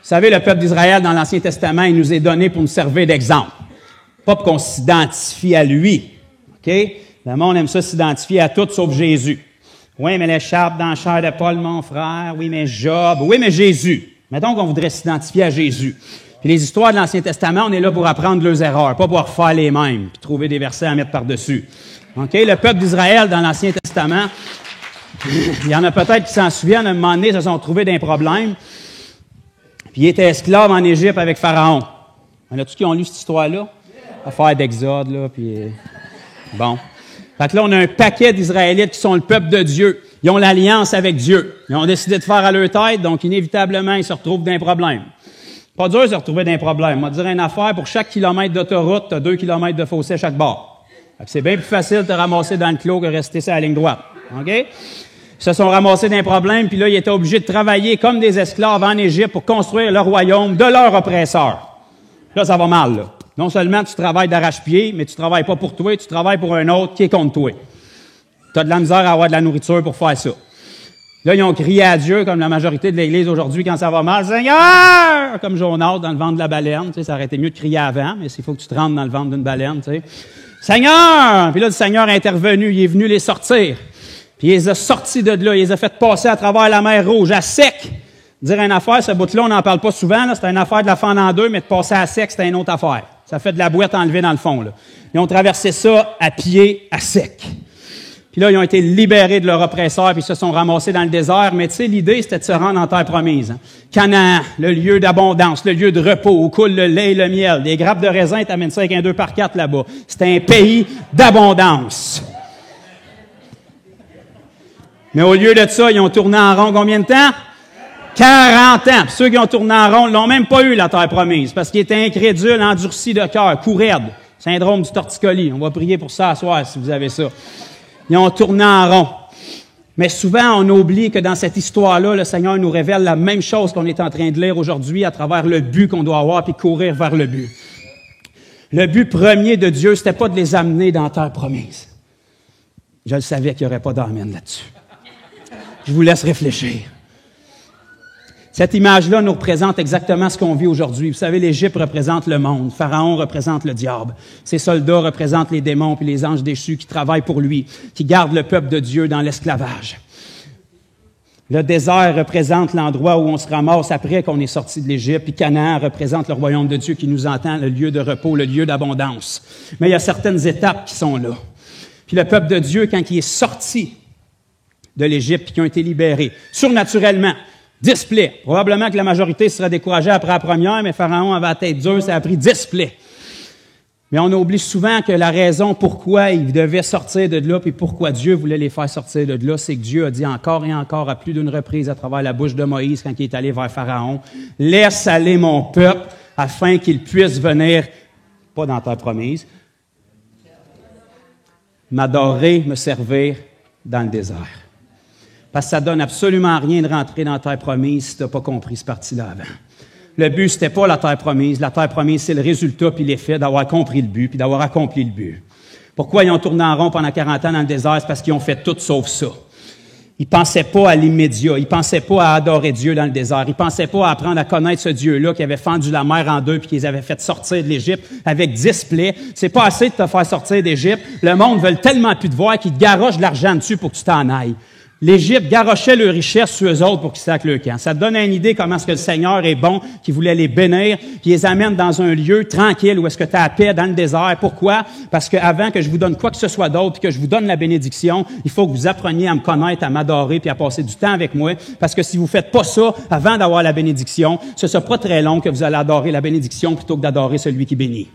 savez, le peuple d'Israël, dans l'Ancien Testament, il nous est donné pour nous servir d'exemple. Pas pour qu'on s'identifie à lui. OK? Le monde aime ça s'identifier à tout sauf Jésus. Oui, mais l'écharpe dans la chair de Paul, mon frère. Oui, mais Job. Oui, mais Jésus. Mettons qu'on voudrait s'identifier à Jésus. Puis les histoires de l'Ancien Testament, on est là pour apprendre leurs erreurs, pas pour refaire les mêmes, puis trouver des versets à mettre par-dessus. OK? Le peuple d'Israël, dans l'Ancien Testament, il y en a peut-être qui s'en souviennent, à un moment donné, se sont trouvés d'un problème, puis ils étaient esclaves en Égypte avec Pharaon. Il y en a tous qui ont lu cette histoire-là? Affaire d'Exode, là, puis... Bon. Fait que là, on a un paquet d'Israélites qui sont le peuple de Dieu. Ils ont l'alliance avec Dieu. Ils ont décidé de faire à leur tête, donc inévitablement, ils se retrouvent dans un problème. Pas dur de se retrouver dans un problème. On va dire une affaire, pour chaque kilomètre d'autoroute, tu as 2 kilomètres de fossé à chaque bord. C'est bien plus facile de te ramasser dans le clos que de rester sur la ligne droite. OK? Ils se sont ramassés dans un problème, puis là, ils étaient obligés de travailler comme des esclaves en Égypte pour construire le royaume de leur oppresseur. Là, ça va mal, là. Non seulement tu travailles d'arrache-pied, mais tu travailles pas pour toi, tu travailles pour un autre qui est contre toi. Tu as de la misère à avoir de la nourriture pour faire ça. Là, ils ont crié à Dieu, comme la majorité de l'Église aujourd'hui, quand ça va mal, « Seigneur! » Comme Jonas dans le ventre de la baleine. Tu sais, ça aurait été mieux de crier avant, mais il faut que tu te rentres dans le ventre d'une baleine. Tu sais. « Seigneur! » Puis là, le Seigneur est intervenu, il est venu les sortir. Puis il les a sortis de là, il les a fait passer à travers la mer Rouge, à sec. Dire une affaire, ce bout-là, on n'en parle pas souvent, là, c'est une affaire de la fendre en deux, mais de passer à sec, c'est une autre affaire. Ça fait de la boîte enlevée dans le fond. Là. Ils ont traversé ça à pied, à sec. Puis là, ils ont été libérés de leur oppresseur, puis ils se sont ramassés dans le désert. Mais tu sais, l'idée, c'était de se rendre en terre promise. Hein. Canaan, le lieu d'abondance, le lieu de repos, où coule le lait et le miel. Des grappes de raisin, t'amènes ça avec un 2x4 là-bas. C'était un pays d'abondance. Mais au lieu de ça, ils ont tourné en rond combien de temps? 40 ans. Puis ceux qui ont tourné en rond l'ont même pas eu, la terre promise, parce qu'ils étaient incrédules, endurcis de cœur, cou raide. Syndrome du torticolis. On va prier pour ça à soir, si vous avez ça. Ils ont tourné en rond. Mais souvent, on oublie que dans cette histoire-là, le Seigneur nous révèle la même chose qu'on est en train de lire aujourd'hui à travers le but qu'on doit avoir puis courir vers le but. Le but premier de Dieu, c'était pas de les amener dans la terre promise. Je le savais qu'il n'y aurait pas d'amen là-dessus. Je vous laisse réfléchir. Cette image-là nous représente exactement ce qu'on vit aujourd'hui. Vous savez, l'Égypte représente le monde. Pharaon représente le diable. Ses soldats représentent les démons puis les anges déchus qui travaillent pour lui, qui gardent le peuple de Dieu dans l'esclavage. Le désert représente l'endroit où on se ramasse après qu'on est sorti de l'Égypte, puis Canaan représente le royaume de Dieu qui nous entend, le lieu de repos, le lieu d'abondance. Mais il y a certaines étapes qui sont là. Puis le peuple de Dieu, quand il est sorti de l'Égypte puis qui ont été libérés, surnaturellement, 10 plaies. Probablement que la majorité serait découragée après la première, mais Pharaon avait la tête dure, ça a pris 10 plaies. Mais on oublie souvent que la raison pourquoi ils devaient sortir de là, puis pourquoi Dieu voulait les faire sortir de là, c'est que Dieu a dit encore et encore à plus d'une reprise à travers la bouche de Moïse quand il est allé vers Pharaon, « Laisse aller mon peuple afin qu'il puisse venir, pas dans terre promise, m'adorer, me servir dans le désert. » Parce que ça donne absolument rien de rentrer dans la terre promise si tu n'as pas compris ce parti-là avant. Le but, c'était pas la terre promise. La terre promise, c'est le résultat puis l'effet d'avoir compris le but puis d'avoir accompli le but. Pourquoi ils ont tourné en rond pendant 40 ans dans le désert? C'est parce qu'ils ont fait tout sauf ça. Ils pensaient pas à l'immédiat. Ils pensaient pas à adorer Dieu dans le désert. Ils pensaient pas à apprendre à connaître ce Dieu-là qui avait fendu la mer en deux puis qui les avait fait sortir de l'Égypte avec 10 plaies. C'est pas assez de te faire sortir d'Égypte. Le monde veut tellement plus te voir qu'ils te garochent de l'argent dessus pour que tu t'en ailles. L'Égypte garochait leurs richesses sur eux autres pour qu'ils sacrent le camp. Ça te donne une idée comment est-ce que le Seigneur est bon, qu'il voulait les bénir, puis les amène dans un lieu tranquille où est-ce que tu as la paix dans le désert. Pourquoi? Parce que avant que je vous donne quoi que ce soit d'autre, puis que je vous donne la bénédiction, il faut que vous appreniez à me connaître, à m'adorer, puis à passer du temps avec moi. Parce que si vous faites pas ça avant d'avoir la bénédiction, ce sera pas très long que vous allez adorer la bénédiction plutôt que d'adorer celui qui bénit.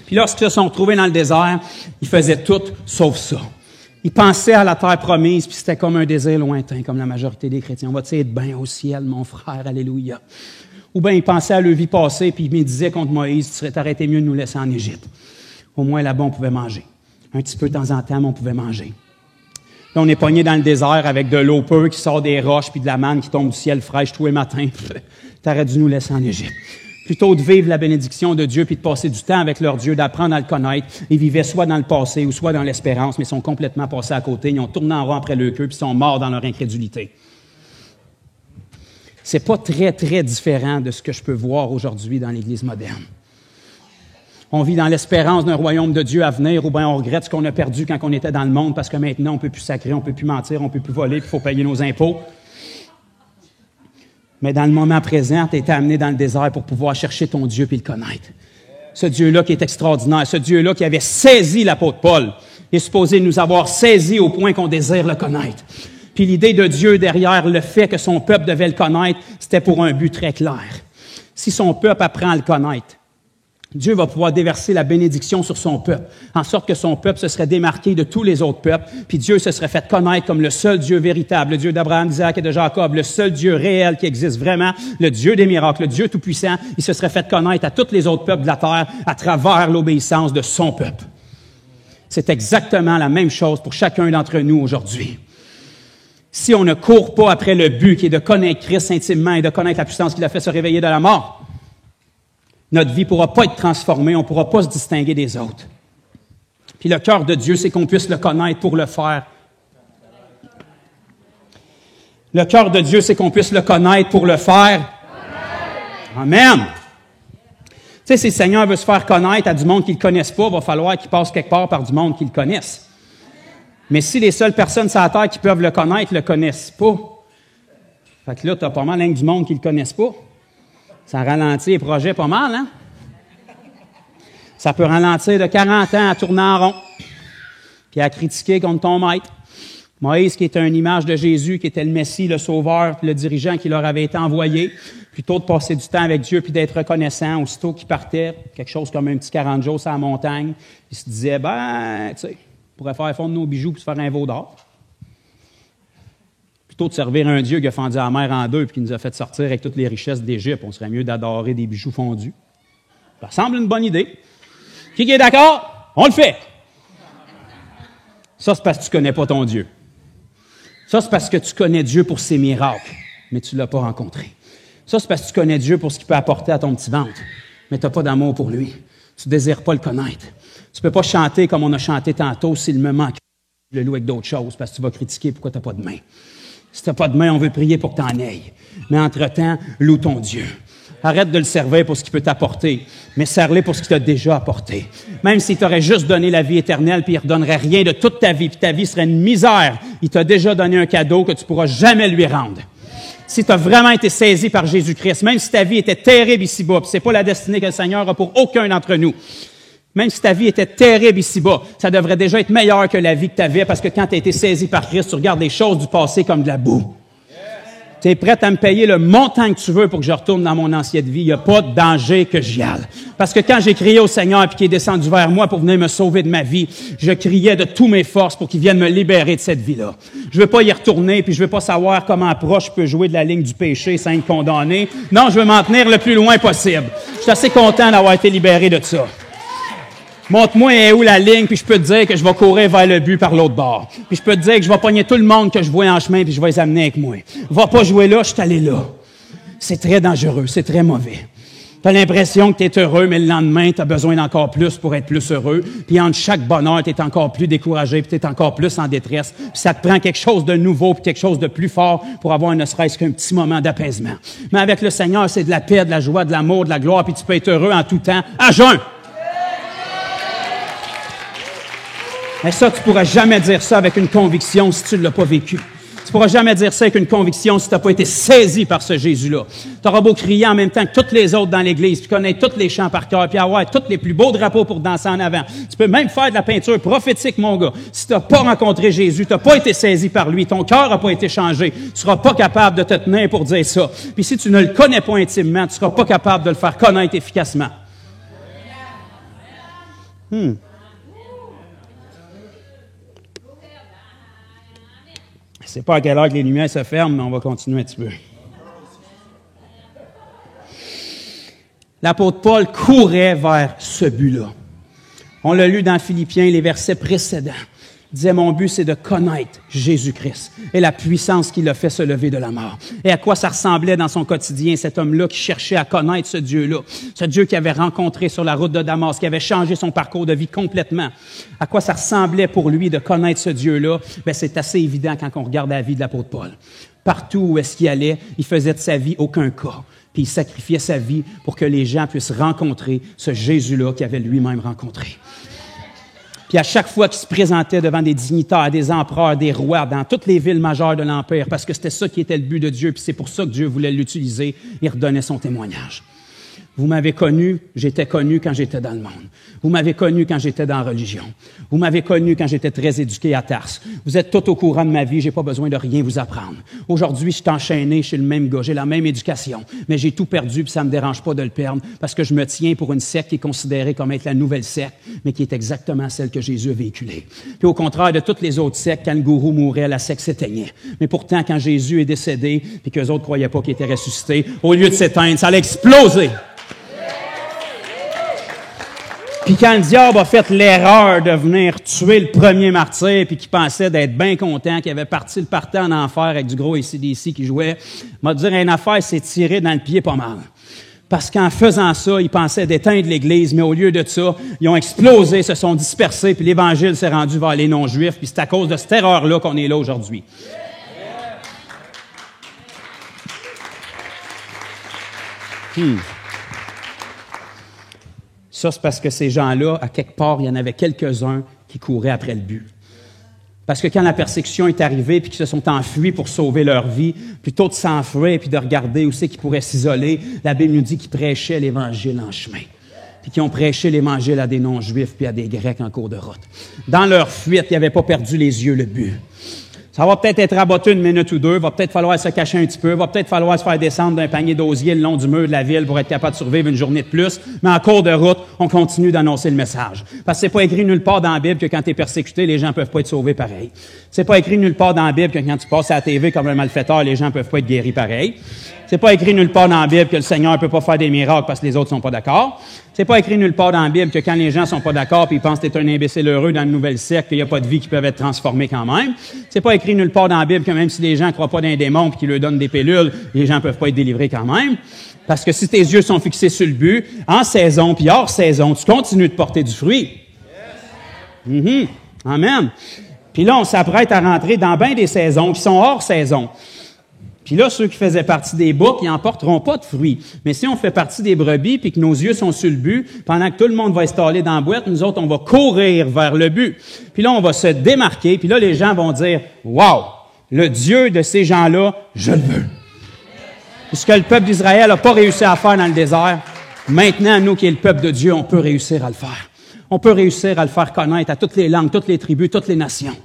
Puis lorsqu'ils se sont retrouvés dans le désert, ils faisaient tout sauf ça. Ils pensaient à la terre promise, puis c'était comme un désir lointain, comme la majorité des chrétiens. On va-tu être bien au ciel, mon frère, alléluia. Ou bien ils pensaient à leur vie passée, puis ils me disaient contre Moïse, tu serais arrêté mieux de nous laisser en Égypte. Au moins, là-bas, on pouvait manger. Un petit peu de temps en temps, mais on pouvait manger. Là, on est pogné dans le désert avec de l'eau pure qui sort des roches puis de la manne qui tombe du ciel fraîche tous les matins. T'aurais dû nous laisser en Égypte. Plutôt de vivre la bénédiction de Dieu puis de passer du temps avec leur Dieu, d'apprendre à le connaître. Ils vivaient soit dans le passé ou soit dans l'espérance, mais ils sont complètement passés à côté. Ils ont tourné en rond après le queue puis sont morts dans leur incrédulité. C'est pas très, très différent de ce que je peux voir aujourd'hui dans l'Église moderne. On vit dans l'espérance d'un royaume de Dieu à venir, ou bien on regrette ce qu'on a perdu quand on était dans le monde, parce que maintenant, on ne peut plus sacrer, on ne peut plus mentir, on ne peut plus voler, puis il faut payer nos impôts. Mais dans le moment présent, tu as été amené dans le désert pour pouvoir chercher ton Dieu et le connaître. Ce Dieu-là qui est extraordinaire, ce Dieu-là qui avait saisi l'apôtre Paul, est supposé nous avoir saisi au point qu'on désire le connaître. Puis l'idée de Dieu derrière le fait que son peuple devait le connaître, c'était pour un but très clair. Si son peuple apprend à le connaître, Dieu va pouvoir déverser la bénédiction sur son peuple, en sorte que son peuple se serait démarqué de tous les autres peuples, puis Dieu se serait fait connaître comme le seul Dieu véritable, le Dieu d'Abraham, d'Isaac et de Jacob, le seul Dieu réel qui existe vraiment, le Dieu des miracles, le Dieu tout-puissant. Il se serait fait connaître à tous les autres peuples de la terre à travers l'obéissance de son peuple. C'est exactement la même chose pour chacun d'entre nous aujourd'hui. Si on ne court pas après le but qui est de connaître Christ intimement et de connaître la puissance qu'il a fait se réveiller de la mort, notre vie ne pourra pas être transformée, on ne pourra pas se distinguer des autres. Puis le cœur de Dieu, c'est qu'on puisse le connaître pour le faire. Le cœur de Dieu, c'est qu'on puisse le connaître pour le faire. Amen. Tu sais, si le Seigneur veut se faire connaître à du monde qui ne le connaisse pas, il va falloir qu'il passe quelque part par du monde qui le connaisse. Mais si les seules personnes sur la terre qui peuvent le connaître ne le connaissent pas, fait que là, tu as pas mal hein, du monde qui ne le connaisse pas. Ça ralentit les projets pas mal, hein? Ça peut ralentir de 40 ans à tourner en rond, puis à critiquer contre ton maître. Moïse, qui était une image de Jésus, qui était le Messie, le Sauveur, le dirigeant qui leur avait été envoyé, plutôt de passer du temps avec Dieu puis d'être reconnaissant, aussitôt qu'il partait, quelque chose comme un petit 40 jours sur la montagne, il se disait, tu sais, on pourrait faire fondre nos bijoux puis se faire un veau d'or. Plutôt de servir un Dieu qui a fendu la mer en deux et qui nous a fait sortir avec toutes les richesses d'Égypte, on serait mieux d'adorer des bijoux fondus. Ça semble une bonne idée. Qui est d'accord? On le fait. Ça, c'est parce que tu ne connais pas ton Dieu. Ça, c'est parce que tu connais Dieu pour ses miracles, mais tu ne l'as pas rencontré. Ça, c'est parce que tu connais Dieu pour ce qu'il peut apporter à ton petit ventre, mais tu n'as pas d'amour pour lui. Tu ne désires pas le connaître. Tu ne peux pas chanter comme on a chanté tantôt s'il me manque le loup avec d'autres choses, parce que tu vas critiquer pourquoi tu n'as pas de main. Si tu n'as pas de main, on veut prier pour que tu en aies. Mais entre-temps, loue ton Dieu. Arrête de le servir pour ce qu'il peut t'apporter, mais sers-le pour ce qu'il t'a déjà apporté. Même s'il t'aurait juste donné la vie éternelle, puis il ne redonnerait rien de toute ta vie, puis ta vie serait une misère, il t'a déjà donné un cadeau que tu ne pourras jamais lui rendre. Si tu as vraiment été saisi par Jésus-Christ, même si ta vie était terrible ici-bas, puis ce n'est pas la destinée que le Seigneur a pour aucun d'entre nous, même si ta vie était terrible ici-bas, ça devrait déjà être meilleur que la vie que tu avais, parce que quand tu as été saisi par Christ, tu regardes les choses du passé comme de la boue. Tu es prêt à me payer le montant que tu veux pour que je retourne dans mon ancienne vie. Il n'y a pas de danger que j'y aille. Parce que quand j'ai crié au Seigneur puis qu'il est descendu vers moi pour venir me sauver de ma vie, je criais de toutes mes forces pour qu'il vienne me libérer de cette vie-là. Je veux pas y retourner puis je veux pas savoir comment proche je peux jouer de la ligne du péché sans être condamné. Non, je veux m'en tenir le plus loin possible. Je suis assez content d'avoir été libéré de ça. Montre-moi où la ligne, puis je peux te dire que je vais courir vers le but par l'autre bord. Puis je peux te dire que je vais pogner tout le monde que je vois en chemin, puis je vais les amener avec moi. Va pas jouer là, je suis allé là. C'est très dangereux, c'est très mauvais. Tu as l'impression que tu es heureux, mais le lendemain, tu as besoin d'encore plus pour être plus heureux. Puis entre chaque bonheur, tu es encore plus découragé, puis tu es encore plus en détresse. Puis ça te prend quelque chose de nouveau, puis quelque chose de plus fort pour avoir ne serait-ce qu'un petit moment d'apaisement. Mais avec le Seigneur, c'est de la paix, de la joie, de l'amour, de la gloire, puis tu peux être heureux en tout temps, à jeun. Mais ça, tu ne pourras jamais dire ça avec une conviction si tu ne l'as pas vécu. Tu ne pourras jamais dire ça avec une conviction si tu n'as pas été saisi par ce Jésus-là. Tu auras beau crier en même temps que tous les autres dans l'Église, puis connaître tous les chants par cœur, puis avoir tous les plus beaux drapeaux pour danser en avant. Tu peux même faire de la peinture prophétique, mon gars. Si tu n'as pas rencontré Jésus, tu n'as pas été saisi par lui, ton cœur n'a pas été changé, tu ne seras pas capable de te tenir pour dire ça. Puis si tu ne le connais pas intimement, tu ne seras pas capable de le faire connaître efficacement. Je ne sais pas à quelle heure que les lumières se ferment, mais on va continuer un petit peu. L'apôtre Paul courait vers ce but-là. On l'a lu dans Philippiens, les versets précédents. Il disait, mon but, c'est de connaître Jésus-Christ et la puissance qui l'a fait se lever de la mort. Et à quoi ça ressemblait dans son quotidien, cet homme-là qui cherchait à connaître ce Dieu-là, ce Dieu qu'il avait rencontré sur la route de Damas, qui avait changé son parcours de vie complètement. À quoi ça ressemblait pour lui de connaître ce Dieu-là? Bien, c'est assez évident quand on regarde la vie de l'apôtre Paul. Partout où est-ce qu'il allait, il faisait de sa vie aucun cas. Puis il sacrifiait sa vie pour que les gens puissent rencontrer ce Jésus-là qu'il avait lui-même rencontré. Puis à chaque fois qu'il se présentait devant des dignitaires, des empereurs, des rois, dans toutes les villes majeures de l'Empire, parce que c'était ça qui était le but de Dieu, puis c'est pour ça que Dieu voulait l'utiliser, il redonnait son témoignage. Vous m'avez connu, j'étais connu quand j'étais dans le monde. Vous m'avez connu quand j'étais dans la religion. Vous m'avez connu quand j'étais très éduqué à Tarse. Vous êtes tout au courant de ma vie, j'ai pas besoin de rien vous apprendre. Aujourd'hui, je suis enchaîné, je suis le même gars, j'ai la même éducation, mais j'ai tout perdu, puis ça me dérange pas de le perdre, parce que je me tiens pour une secte qui est considérée comme être la nouvelle secte, mais qui est exactement celle que Jésus a véhiculée. Puis au contraire de toutes les autres sectes, quand le gourou mourait, la secte s'éteignait. Mais pourtant, quand Jésus est décédé, puis qu'eux autres croyaient pas qu'il était ressuscité, au lieu de s'éteindre, ça allait exploser. Puis quand le diable a fait l'erreur de venir tuer le premier martyr, puis qu'il pensait d'être bien content, qu'il avait parti le party en enfer avec du gros AC/DC qui jouait, m'a dit une affaire, s'est tiré dans le pied pas mal. Parce qu'en faisant ça, ils pensaient d'éteindre l'Église, mais au lieu de ça, ils ont explosé, se sont dispersés, puis l'Évangile s'est rendu vers les non-juifs, puis c'est à cause de cette erreur-là qu'on est là aujourd'hui. Ça, c'est parce que ces gens-là, à quelque part, il y en avait quelques-uns qui couraient après le but. Parce que quand la persécution est arrivée puis qu'ils se sont enfuis pour sauver leur vie, plutôt de s'enfuir puis de regarder où c'est qu'ils pourraient s'isoler, la Bible nous dit qu'ils prêchaient l'Évangile en chemin. Puis qu'ils ont prêché l'Évangile à des non-juifs puis à des Grecs en cours de route. Dans leur fuite, ils n'avaient pas perdu les yeux le but. Ça va peut-être être rabattu une minute ou deux, va peut-être falloir se cacher un petit peu, va peut-être falloir se faire descendre d'un panier d'osier le long du mur de la ville pour être capable de survivre une journée de plus, mais en cours de route, on continue d'annoncer le message. Parce que c'est pas écrit nulle part dans la Bible que quand tu es persécuté, les gens peuvent pas être sauvés pareil. C'est pas écrit nulle part dans la Bible que quand tu passes à la TV comme un malfaiteur, les gens peuvent pas être guéris pareil. C'est pas écrit nulle part dans la Bible que le Seigneur peut pas faire des miracles parce que les autres sont pas d'accord. C'est pas écrit nulle part dans la Bible que quand les gens sont pas d'accord puis ils pensent que t'es un imbécile heureux dans une nouvelle secte, qu'il y a pas de vie qui peuvent être transformées quand même. C'est pas écrit nulle part dans la Bible que même si les gens croient pas dans un démon puis qu'ils leur donnent des pilules, les gens peuvent pas être délivrés quand même. Parce que si tes yeux sont fixés sur le but, en saison puis hors saison, tu continues de porter du fruit. Amen. Puis là, on s'apprête à rentrer dans bien des saisons qui sont hors saison. Puis là, ceux qui faisaient partie des boucs, ils n'en porteront pas de fruits. Mais si on fait partie des brebis puis que nos yeux sont sur le but, pendant que tout le monde va installer dans la boîte, nous autres, on va courir vers le but. Puis là, on va se démarquer. Puis là, les gens vont dire, « Wow! Le Dieu de ces gens-là, je le veux. » Ce que le peuple d'Israël n'a pas réussi à faire dans le désert, maintenant, nous qui est le peuple de Dieu, on peut réussir à le faire. On peut réussir à le faire connaître à toutes les langues, toutes les tribus, toutes les nations.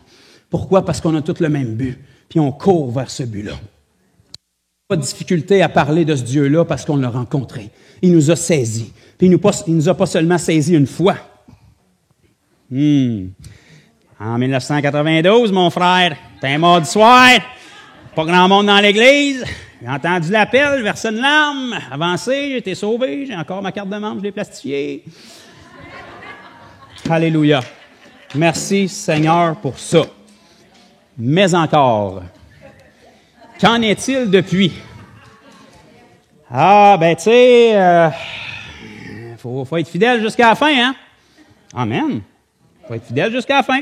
Pourquoi? Parce qu'on a tous le même but. Puis on court vers ce but-là. Pas de difficulté à parler de ce Dieu-là parce qu'on l'a rencontré. Il nous a saisis. Puis il nous a pas seulement saisis une fois. En 1992, mon frère, c'était un mardi soir, pas grand monde dans l'église. J'ai entendu l'appel, versé une larme, avancé, j'ai été sauvé, j'ai encore ma carte de membre, je l'ai plastifiée. Alléluia. Merci Seigneur pour ça. Mais encore, qu'en est-il depuis? Tu sais, faut être fidèle jusqu'à la fin, hein? Amen. Faut être fidèle jusqu'à la fin.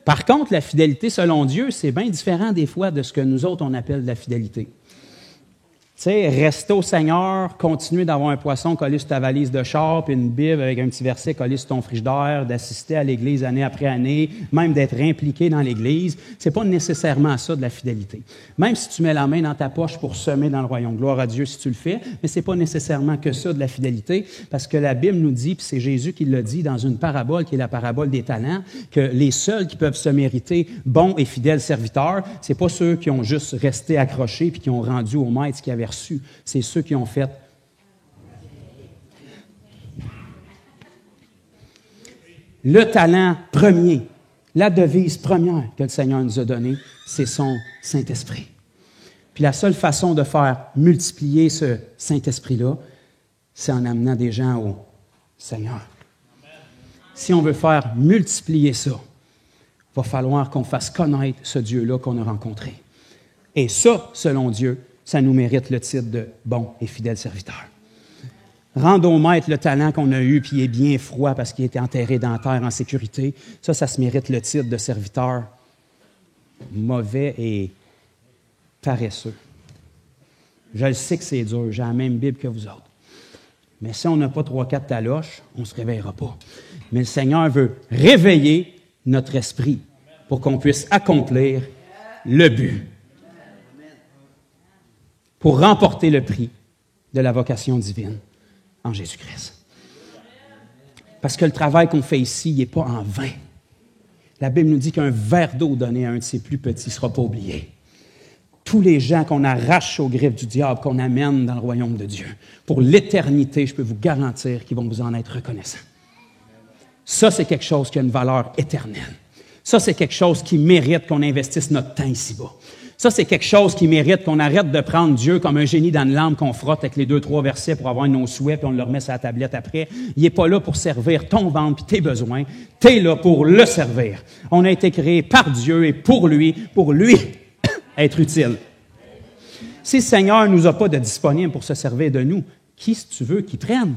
Par contre, la fidélité selon Dieu, c'est bien différent des fois de ce que nous autres, on appelle de la fidélité. Tu sais, rester au Seigneur, continuer d'avoir un poisson collé sur ta valise de char, puis une Bible avec un petit verset collé sur ton frigidaire, d'assister à l'Église année après année, même d'être impliqué dans l'Église, c'est pas nécessairement ça de la fidélité. Même si tu mets la main dans ta poche pour semer dans le royaume, gloire à Dieu si tu le fais, mais c'est pas nécessairement que ça de la fidélité, parce que la Bible nous dit, puis c'est Jésus qui l'a dit dans une parabole qui est la parabole des talents, que les seuls qui peuvent se mériter bons et fidèles serviteurs, c'est pas ceux qui ont juste resté accrochés puis qui ont rendu au maître ce qu'ils avaient reçu. C'est ceux qui ont fait. Le talent premier, la devise première que le Seigneur nous a donnée, c'est son Saint-Esprit. Puis la seule façon de faire multiplier ce Saint-Esprit-là, c'est en amenant des gens au Seigneur. si on veut faire multiplier ça, il va falloir qu'on fasse connaître ce Dieu-là qu'on a rencontré. Et ça, selon Dieu, ça nous mérite le titre de bon et fidèle serviteur. Rendre au maître le talent qu'on a eu, puis il est bien froid parce qu'il était enterré dans la terre en sécurité, ça se mérite le titre de serviteur mauvais et paresseux. Je le sais que c'est dur, j'ai la même Bible que vous autres. Mais si on n'a pas 3-4 taloches, on ne se réveillera pas. Mais le Seigneur veut réveiller notre esprit pour qu'on puisse accomplir le but, pour remporter le prix de la vocation divine en Jésus-Christ. Parce que le travail qu'on fait ici, il n'est pas en vain. La Bible nous dit qu'un verre d'eau donné à un de ses plus petits ne sera pas oublié. Tous les gens qu'on arrache aux griffes du diable, qu'on amène dans le royaume de Dieu, pour l'éternité, je peux vous garantir qu'ils vont vous en être reconnaissants. Ça, c'est quelque chose qui a une valeur éternelle. Ça, c'est quelque chose qui mérite qu'on investisse notre temps ici-bas. Ça, c'est quelque chose qui mérite qu'on arrête de prendre Dieu comme un génie dans une lampe qu'on frotte avec les 2-3 versets pour avoir nos souhaits, puis on le remet sur la tablette après. Il n'est pas là pour servir ton ventre et tes besoins. Tu es là pour le servir. On a été créé par Dieu et pour lui être utile. Si le Seigneur ne nous a pas de disponible pour se servir de nous, qui, si tu veux, qui prenne?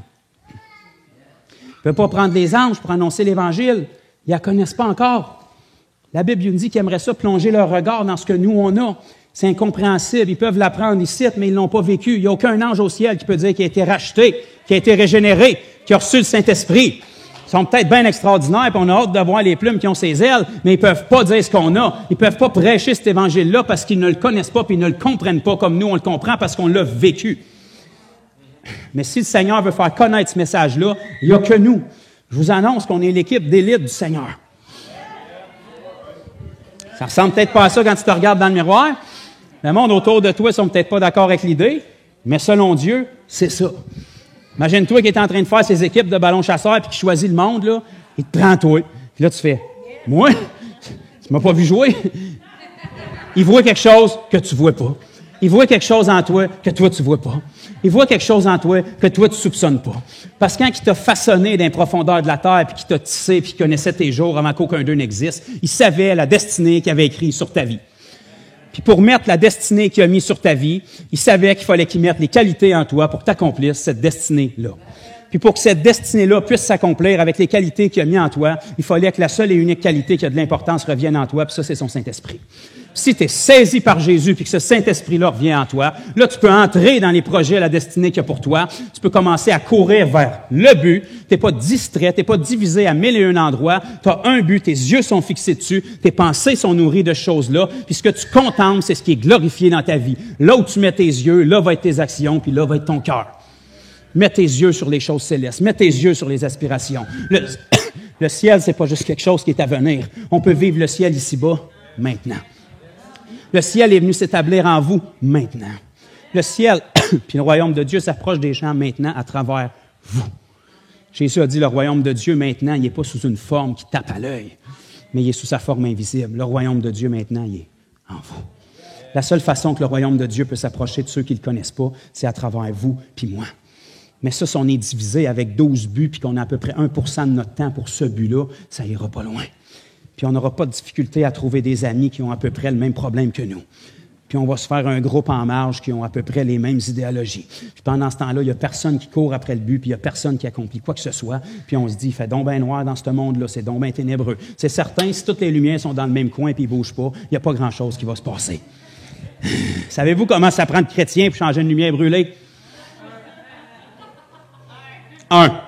Il ne peut pas prendre les anges pour annoncer l'Évangile. Ils ne la connaissent pas encore. La Bible nous dit qu'ils aimeraient ça plonger leur regard dans ce que nous, on a. C'est incompréhensible. Ils peuvent l'apprendre ici, mais ils ne l'ont pas vécu. Il n'y a aucun ange au ciel qui peut dire qu'il a été racheté, qui a été régénéré, qui a reçu le Saint-Esprit. Ils sont peut-être bien extraordinaires, puis on a hâte de voir les plumes qui ont ses ailes, mais ils ne peuvent pas dire ce qu'on a. Ils ne peuvent pas prêcher cet évangile-là parce qu'ils ne le connaissent pas, puis ils ne le comprennent pas comme nous, on le comprend parce qu'on l'a vécu. Mais si le Seigneur veut faire connaître ce message-là, il n'y a que nous. Je vous annonce qu'on est l'équipe d'élite du Seigneur. Ça ressemble peut-être pas à ça quand tu te regardes dans le miroir. Le monde autour de toi ne sont peut-être pas d'accord avec l'idée, mais selon Dieu, c'est ça. Imagine-toi qui est en train de faire ses équipes de ballons chasseurs puis qui choisit le monde, là, il te prend toi. Puis là, tu fais « Moi, tu m'as pas vu jouer. » Il voit quelque chose que tu vois pas. Il voit quelque chose en toi que toi, tu vois pas. Il voit quelque chose en toi que toi, tu soupçonnes pas. Parce que quand il t'a façonné dans les profondeurs de la terre, puis qu'il t'a tissé, puis qu'il connaissait tes jours avant qu'aucun d'eux n'existe, il savait la destinée qu'il avait écrite sur ta vie. Puis pour mettre la destinée qu'il a mise sur ta vie, il savait qu'il fallait qu'il mette les qualités en toi pour t'accomplir cette destinée-là. Puis pour que cette destinée-là puisse s'accomplir avec les qualités qu'il a mises en toi, il fallait que la seule et unique qualité qui a de l'importance revienne en toi, puis ça, c'est son Saint-Esprit. Si tu es saisi par Jésus puis que ce Saint-Esprit-là revient en toi, là, tu peux entrer dans les projets, la destinée qu'il y a pour toi. Tu peux commencer à courir vers le but. Tu n'es pas distrait, tu n'es pas divisé à 1001 endroits. Tu as un but, tes yeux sont fixés dessus, tes pensées sont nourries de choses-là. Puis ce que tu contemples, c'est ce qui est glorifié dans ta vie. Là où tu mets tes yeux, là va être tes actions, puis là va être ton cœur. Mets tes yeux sur les choses célestes. Mets tes yeux sur les aspirations. Le ciel, c'est pas juste quelque chose qui est à venir. On peut vivre le ciel ici-bas, maintenant. Le ciel est venu s'établir en vous maintenant. Le ciel, puis le royaume de Dieu s'approche des gens maintenant à travers vous. Jésus a dit, le royaume de Dieu maintenant, il n'est pas sous une forme qui tape à l'œil, mais il est sous sa forme invisible. Le royaume de Dieu maintenant, il est en vous. La seule façon que le royaume de Dieu peut s'approcher de ceux qui ne le connaissent pas, c'est à travers vous puis moi. Mais ça, si on est divisé avec 12 buts puis qu'on a à peu près 1% de notre temps pour ce but-là, ça ira pas loin. Puis on n'aura pas de difficulté à trouver des amis qui ont à peu près le même problème que nous. Puis on va se faire un groupe en marge qui ont à peu près les mêmes idéologies. Puis pendant ce temps-là, il n'y a personne qui court après le but, puis il n'y a personne qui accomplit quoi que ce soit. Puis on se dit, il fait donc bien noir dans ce monde-là, c'est donc bien ténébreux. C'est certain, si toutes les lumières sont dans le même coin puis ils ne bougent pas, il n'y a pas grand-chose qui va se passer. Savez-vous comment ça prend de chrétien pour changer une lumière brûlée? 1.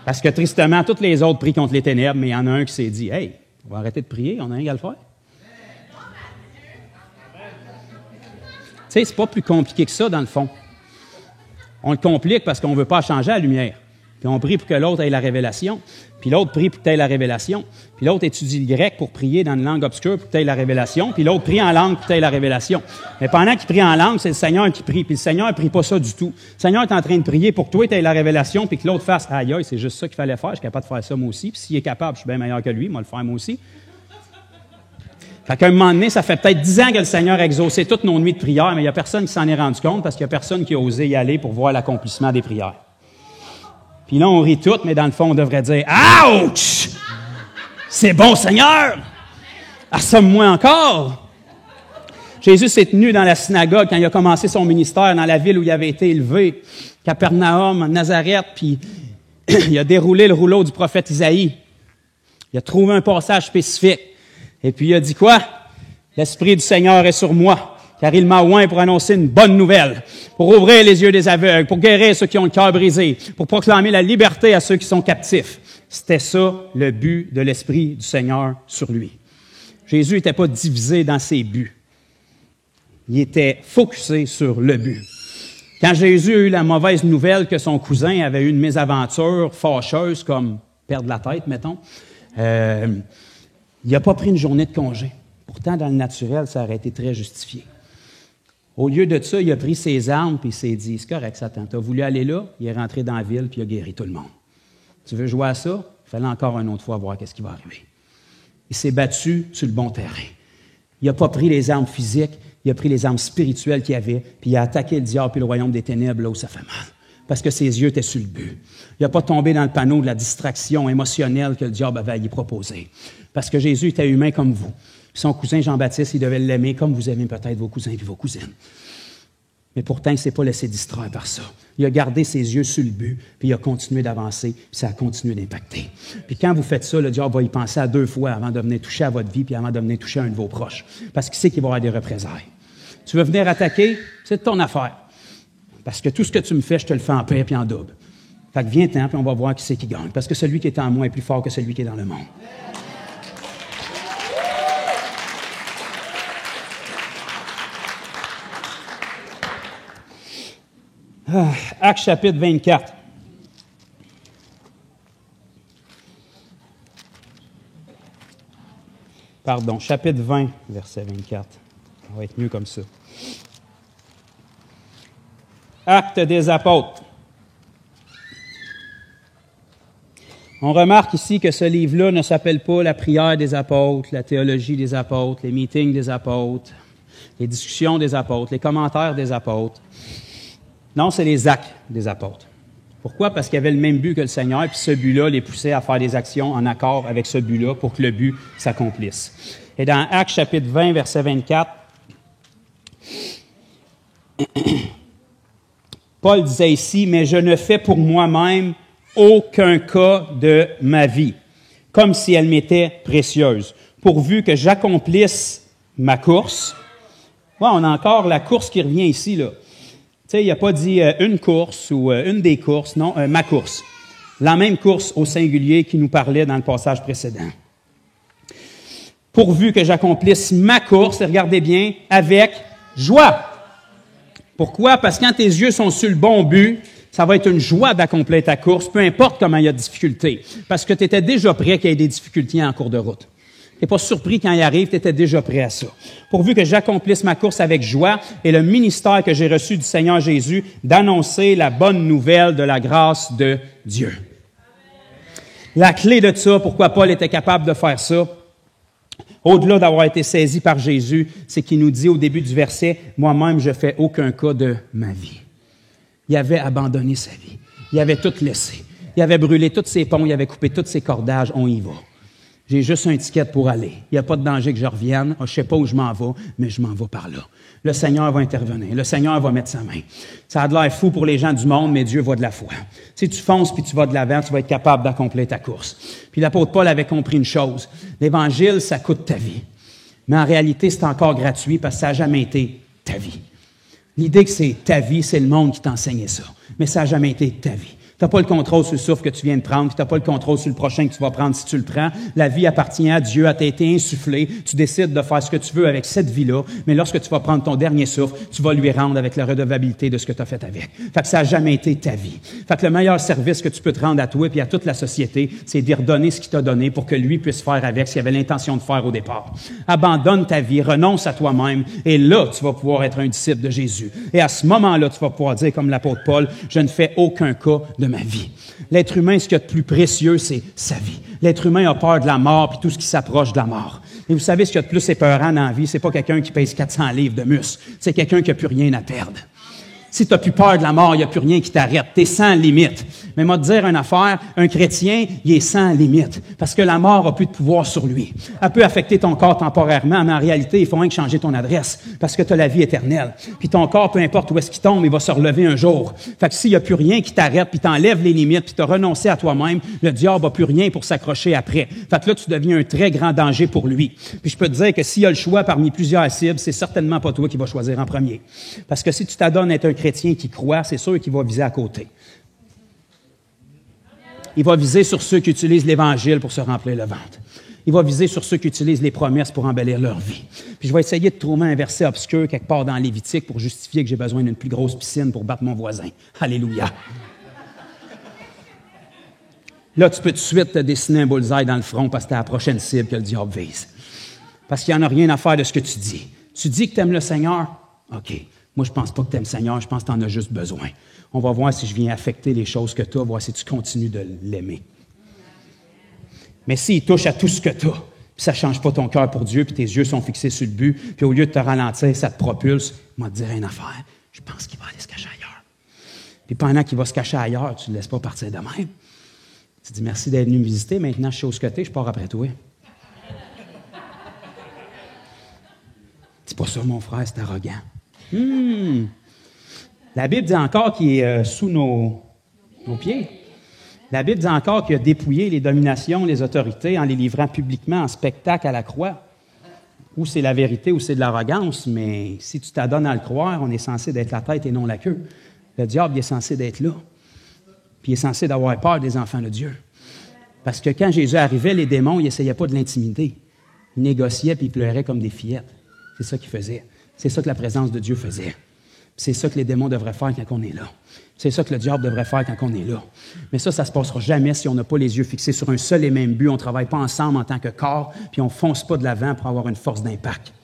Parce que tristement, tous les autres prient contre les ténèbres, mais il y en a un qui s'est dit, « Hey, on va arrêter de prier, on a rien à le faire. » Tu sais, c'est pas plus compliqué que ça, dans le fond. On le complique parce qu'on ne veut pas changer la lumière. Puis on prie pour que l'autre ait la révélation. Puis l'autre prie pour que tu aies la révélation. Puis l'autre étudie le grec pour prier dans une langue obscure pour que tu aies la révélation. Puis l'autre prie en langue pour que tu aies la révélation. Mais pendant qu'il prie en langue, c'est le Seigneur qui prie. Puis le Seigneur ne prie pas ça du tout. Le Seigneur est en train de prier pour que toi tu aies la révélation puis que l'autre fasse « Aïe, aïe, c'est juste ça qu'il fallait faire. Je suis capable de faire ça moi aussi. Puis s'il est capable, je suis bien meilleur que lui. Moi, le faire moi aussi. » Fait qu'à un moment donné, ça fait peut-être 10 ans que le Seigneur a exaucé toutes nos nuits de prière, mais il n'y a personne qui s'en est rendu compte parce qu'il n'y a personne qui a osé y aller pour voir l'accomplissement des prières. Puis là, on rit tout, mais dans le fond, on devrait dire « Ouch! C'est bon, Seigneur! Assomme-moi encore! » Jésus s'est tenu dans la synagogue quand il a commencé son ministère dans la ville où il avait été élevé, Capernaum, Nazareth, puis il a déroulé le rouleau du prophète Isaïe. Il a trouvé un passage spécifique. Et puis il a dit quoi? « L'Esprit du Seigneur est sur moi, car il m'a oint pour annoncer une bonne nouvelle, pour ouvrir les yeux des aveugles, pour guérir ceux qui ont le cœur brisé, pour proclamer la liberté à ceux qui sont captifs. » C'était ça le but de l'Esprit du Seigneur sur lui. Jésus n'était pas divisé dans ses buts. Il était focusé sur le but. Quand Jésus a eu la mauvaise nouvelle que son cousin avait eu une mésaventure fâcheuse, comme perdre la tête, mettons, il n'a pas pris une journée de congé. Pourtant, dans le naturel, ça aurait été très justifié. Au lieu de ça, il a pris ses armes et il s'est dit, c'est correct, Satan, tu as voulu aller là, il est rentré dans la ville puis il a guéri tout le monde. Tu veux jouer à ça? Il fallait encore une autre fois voir qu'est-ce qui va arriver. Il s'est battu sur le bon terrain. Il n'a pas pris les armes physiques, il a pris les armes spirituelles qu'il avait, puis il a attaqué le diable et le royaume des ténèbres là où ça fait mal. Parce que ses yeux étaient sur le but. Il n'a pas tombé dans le panneau de la distraction émotionnelle que le diable avait à y proposer. Parce que Jésus était humain comme vous. Son cousin Jean-Baptiste, il devait l'aimer comme vous aimez peut-être vos cousins et vos cousines. Mais pourtant, il ne s'est pas laissé distraire par ça. Il a gardé ses yeux sur le but, puis il a continué d'avancer, puis ça a continué d'impacter. Puis quand vous faites ça, le diable va y penser à 2 fois avant de venir toucher à votre vie, puis avant de venir toucher à un de vos proches. Parce qu'il sait qu'il va y avoir des représailles. Tu veux venir attaquer, c'est de ton affaire. Parce que tout ce que tu me fais, je te le fais en paix puis en double. Fait que viens-t'en, puis on va voir qui c'est qui gagne. Parce que celui qui est en moi est plus fort que celui qui est dans le monde. Actes chapitre 24. Pardon, chapitre 20, verset 24. Ça va être mieux comme ça. Actes des apôtres. On remarque ici que ce livre-là ne s'appelle pas la prière des apôtres, la théologie des apôtres, les meetings des apôtres, les discussions des apôtres, les commentaires des apôtres. Non, c'est les actes des apôtres. Pourquoi? Parce qu'ils avaient le même but que le Seigneur, puis ce but-là les poussait à faire des actions en accord avec ce but-là pour que le but s'accomplisse. Et dans Actes chapitre 20, verset 24, Paul disait ici, « Mais je ne fais pour moi-même aucun cas de ma vie, comme si elle m'était précieuse, pourvu que j'accomplisse ma course. » Ouais, on a encore la course qui revient ici, là. Tu sais, il n'a pas dit une course ou une des courses, non, ma course. La même course au singulier qui nous parlait dans le passage précédent. Pourvu que j'accomplisse ma course, et regardez bien, avec joie. Pourquoi? Parce que quand tes yeux sont sur le bon but, ça va être une joie d'accomplir ta course, peu importe comment il y a de difficultés. Parce que tu étais déjà prêt qu'il y ait des difficultés en cours de route. Tu n'es pas surpris quand il arrive, tu étais déjà prêt à ça. Pourvu que j'accomplisse ma course avec joie et le ministère que j'ai reçu du Seigneur Jésus d'annoncer la bonne nouvelle de la grâce de Dieu. La clé de ça, pourquoi Paul était capable de faire ça, au-delà d'avoir été saisi par Jésus, c'est qu'il nous dit au début du verset, « Moi-même, je fais aucun cas de ma vie. » Il avait abandonné sa vie. Il avait tout laissé. Il avait brûlé tous ses ponts, il avait coupé tous ses cordages, on y va. J'ai juste un ticket pour aller. Il n'y a pas de danger que je revienne. Je ne sais pas où je m'en vais, mais je m'en vais par là. Le Seigneur va intervenir. Le Seigneur va mettre sa main. Ça a de l'air fou pour les gens du monde, mais Dieu voit de la foi. Si tu fonces puis tu vas de l'avant, tu vas être capable d'accomplir ta course. Puis l'apôtre Paul avait compris une chose. L'Évangile, ça coûte ta vie. Mais en réalité, c'est encore gratuit parce que ça n'a jamais été ta vie. L'idée que c'est ta vie, c'est le monde qui t'enseignait ça. Mais ça n'a jamais été ta vie. Tu n'as pas le contrôle sur le souffle que tu viens de prendre, tu n'as pas le contrôle sur le prochain que tu vas prendre si tu le prends. La vie appartient à Dieu, elle t'a été insufflée. Tu décides de faire ce que tu veux avec cette vie-là, mais lorsque tu vas prendre ton dernier souffle, tu vas lui rendre avec la redevabilité de ce que tu as fait avec. Fait que ça n'a jamais été ta vie. Fait que le meilleur service que tu peux te rendre à toi et à toute la société, c'est d'y redonner ce qu'il t'a donné pour que lui puisse faire avec ce qu'il avait l'intention de faire au départ. Abandonne ta vie, renonce à toi-même, et là, tu vas pouvoir être un disciple de Jésus. Et à ce moment-là, tu vas pouvoir dire, comme l'apôtre Paul, je ne fais aucun cas de ma vie. L'être humain, ce qu'il y a de plus précieux, c'est sa vie. L'être humain a peur de la mort puis tout ce qui s'approche de la mort. Et vous savez, ce qu'il y a de plus épeurant dans la vie, c'est pas quelqu'un qui pèse 400 livres de muscle. C'est quelqu'un qui n'a plus rien à perdre. Si tu n'as plus peur de la mort, il n'y a plus rien qui t'arrête. Tu es sans limite. Mais moi, te dire une affaire, un chrétien, il est sans limite, parce que la mort n'a plus de pouvoir sur lui. Elle peut affecter ton corps temporairement, mais en réalité, il faut rien que changer ton adresse, parce que tu as la vie éternelle. Puis ton corps, peu importe où est-ce qu'il tombe, il va se relever un jour. Fait que s'il n'y a plus rien qui t'arrête, puis t'enlève les limites, puis t'as renoncé à toi-même, le diable n'a plus rien pour s'accrocher après. Fait que là, tu deviens un très grand danger pour lui. Puis je peux te dire que s'il y a le choix parmi plusieurs cibles, c'est certainement pas toi qui vas choisir en premier. Parce que si tu t'adonnes à être un chrétien qui croit, c'est sûr qu'il va viser à côté. Il va viser sur ceux qui utilisent l'Évangile pour se remplir le ventre. Il va viser sur ceux qui utilisent les promesses pour embellir leur vie. Puis je vais essayer de trouver un verset obscur quelque part dans Lévitique pour justifier que j'ai besoin d'une plus grosse piscine pour battre mon voisin. Alléluia. Là, tu peux tout de suite te dessiner un bullseye dans le front parce que c'est la prochaine cible que le diable vise. Parce qu'il n'y en a rien à faire de ce que tu dis. Tu dis que tu aimes le Seigneur? OK. Moi, je ne pense pas que tu aimes le Seigneur, je pense que tu en as juste besoin. On va voir si je viens affecter les choses que tu as, voir si tu continues de l'aimer. Mais s'il touche à tout ce que tu as, puis ça ne change pas ton cœur pour Dieu, puis tes yeux sont fixés sur le but, puis au lieu de te ralentir, ça te propulse, moi, te dire une affaire, je pense qu'il va aller se cacher ailleurs. Puis pendant qu'il va se cacher ailleurs, tu ne le laisses pas partir de même. Tu dis, merci d'être venu me visiter, maintenant je sais où ce que tu es, je pars après toi. C'est pas ça, mon frère, c'est arrogant. La Bible dit encore qu'il est sous nos pieds. La Bible dit encore qu'il a dépouillé les dominations, les autorités en les livrant publiquement en spectacle à la croix. Ou c'est la vérité ou c'est de l'arrogance, mais si tu t'adonnes à le croire, on est censé d'être la tête et non la queue. Le diable, il est censé d'être là. Puis il est censé d'avoir peur des enfants de Dieu. Parce que quand Jésus arrivait, les démons, ils n'essayaient pas de l'intimider. Ils négociaient puis ils pleuraient comme des fillettes. C'est ça qu'ils faisaient. C'est ça que la présence de Dieu faisait. C'est ça que les démons devraient faire quand on est là. C'est ça que le diable devrait faire quand on est là. Mais ça ne se passera jamais si on n'a pas les yeux fixés sur un seul et même but. On ne travaille pas ensemble en tant que corps, puis on ne fonce pas de l'avant pour avoir une force d'impact.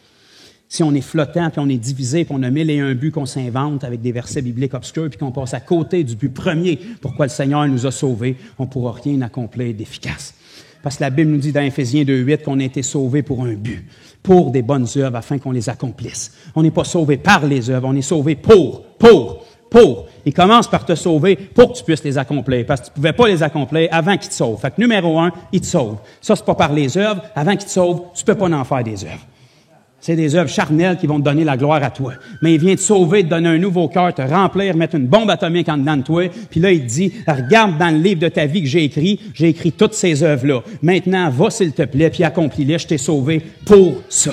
Si on est flottant, puis on est divisé, puis on a 1001 buts qu'on s'invente avec des versets bibliques obscurs, puis qu'on passe à côté du but premier, pourquoi le Seigneur nous a sauvés, on ne pourra rien accomplir d'efficace. Parce que la Bible nous dit dans Éphésiens 2:8 qu'on a été sauvés pour un but, pour des bonnes œuvres, afin qu'on les accomplisse. On n'est pas sauvés par les œuvres, on est sauvés pour. Il commence par te sauver pour que tu puisses les accomplir, parce que tu ne pouvais pas les accomplir avant qu'il te sauve. Fait que numéro 1, il te sauve. Ça, c'est pas par les œuvres. Avant qu'il te sauve, tu ne peux pas en faire des œuvres. C'est des œuvres charnelles qui vont te donner la gloire à toi. Mais il vient te sauver, te donner un nouveau cœur, te remplir, mettre une bombe atomique en dedans de toi. Puis là, il te dit, regarde dans le livre de ta vie que j'ai écrit toutes ces œuvres-là. Maintenant, va s'il te plaît, puis accomplis-les. Je t'ai sauvé pour ça.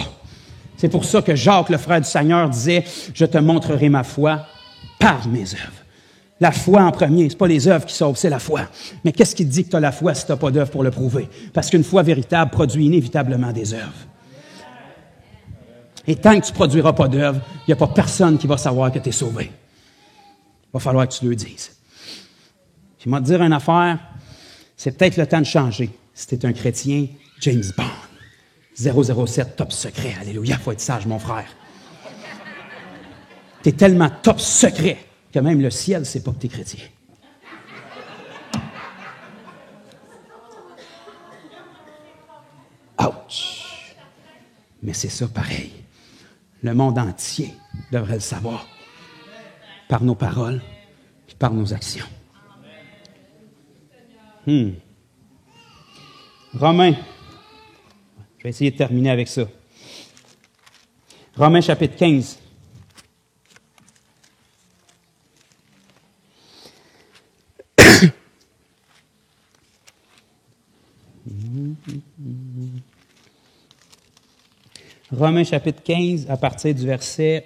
C'est pour ça que Jacques, le frère du Seigneur, disait, je te montrerai ma foi par mes œuvres. La foi en premier, c'est pas les œuvres qui sauvent, c'est la foi. Mais qu'est-ce qui te dit que tu as la foi si tu n'as pas d'œuvres pour le prouver? Parce qu'une foi véritable produit inévitablement des œuvres. Et tant que tu ne produiras pas d'œuvre, il n'y a pas personne qui va savoir que tu es sauvé. Il va falloir que tu le dises. Puis moi, te dire une affaire, c'est peut-être le temps de changer. Si tu es un chrétien, James Bond. 007, top secret. Alléluia, il faut être sage, mon frère. Tu es tellement top secret que même le ciel ne sait pas que tu es chrétien. Ouch! Mais c'est ça pareil. Le monde entier devrait le savoir par nos paroles et par nos actions. Romains, je vais essayer de terminer avec ça. Romains chapitre 15. Romains chapitre 15, à partir du verset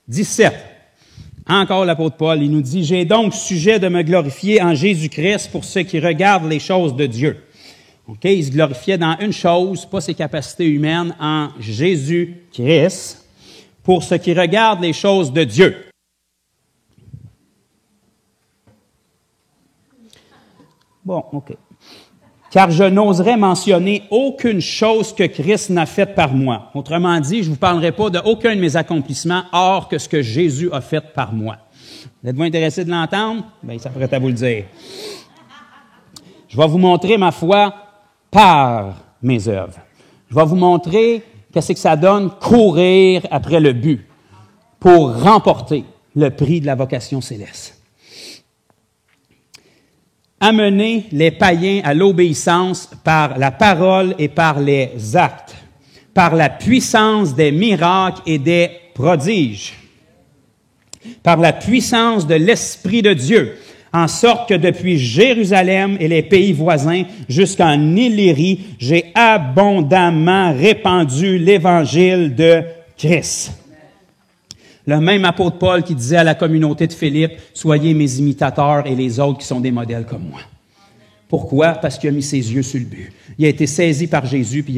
17. Encore l'apôtre Paul, il nous dit, « J'ai donc sujet de me glorifier en Jésus-Christ pour ceux qui regardent les choses de Dieu. » OK, il se glorifiait dans une chose, pas ses capacités humaines, en Jésus-Christ, pour ceux qui regardent les choses de Dieu. Bon, OK. Car je n'oserais mentionner aucune chose que Christ n'a faite par moi. Autrement dit, je ne vous parlerai pas d'aucun de mes accomplissements hors que ce que Jésus a fait par moi. Vous êtes-vous intéressé de l'entendre? Bien, ça pourrait à vous le dire. Je vais vous montrer ma foi par mes œuvres. Je vais vous montrer qu'est-ce que ça donne courir après le but pour remporter le prix de la vocation céleste. amener les païens à l'obéissance par la parole et par les actes, par la puissance des miracles et des prodiges, par la puissance de l'Esprit de Dieu, en sorte que depuis Jérusalem et les pays voisins jusqu'en Illyrie, j'ai abondamment répandu l'Évangile de Christ. Le même apôtre Paul qui disait à la communauté de Philippe, « Soyez mes imitateurs et les autres qui sont des modèles comme moi. » Pourquoi? Parce qu'il a mis ses yeux sur le but. Il a été saisi par Jésus, puis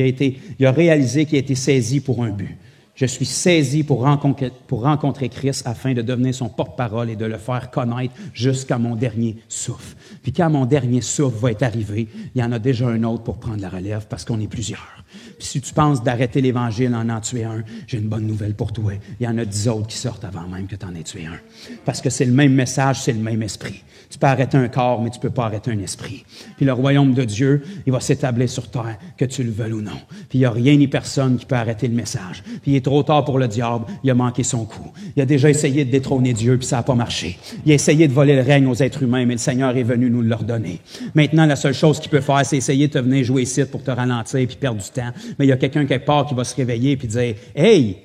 il a réalisé qu'il a été saisi pour un but. Je suis saisi pour rencontrer Christ afin de devenir son porte-parole et de le faire connaître jusqu'à mon dernier souffle. Puis quand mon dernier souffle va être arrivé, il y en a déjà un autre pour prendre la relève parce qu'on est plusieurs. Puis si tu penses d'arrêter l'Évangile en tuer un, j'ai une bonne nouvelle pour toi. Il y en a 10 autres qui sortent avant même que tu en aies tué un. Parce que c'est le même message, c'est le même esprit. Tu peux arrêter un corps, mais tu peux pas arrêter un esprit. Puis le royaume de Dieu, il va s'établir sur terre, que tu le veuilles ou non. Puis il n'y a rien ni personne qui peut arrêter le message. Puis il est trop tard pour le diable, il a manqué son coup. Il a déjà essayé de détrôner Dieu, puis ça n'a pas marché. Il a essayé de voler le règne aux êtres humains, mais le Seigneur est venu nous le redonner. Maintenant, la seule chose qu'il peut faire, c'est essayer de te venir jouer ici pour te ralentir puis perdre du temps. Mais il y a quelqu'un quelque part qui va se réveiller puis dire « Hey! »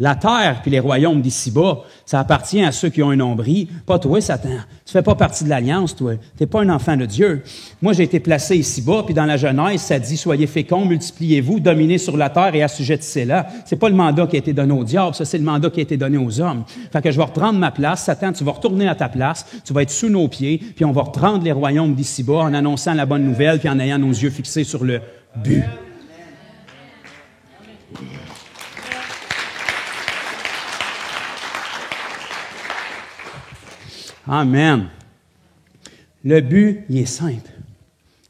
La terre puis les royaumes d'ici-bas, ça appartient à ceux qui ont un nombril. Pas toi, Satan. Tu fais pas partie de l'Alliance, toi. T'es pas un enfant de Dieu. Moi, j'ai été placé ici-bas, puis dans la Genèse, ça dit « Soyez féconds, multipliez-vous, dominez sur la terre et assujettissez-la. » C'est pas le mandat qui a été donné au diable, ça, c'est le mandat qui a été donné aux hommes. Fait que je vais reprendre ma place. Satan, tu vas retourner à ta place, tu vas être sous nos pieds, puis on va reprendre les royaumes d'ici-bas en annonçant la bonne nouvelle, puis en ayant nos yeux fixés sur le but. Amen. Le but, il est simple.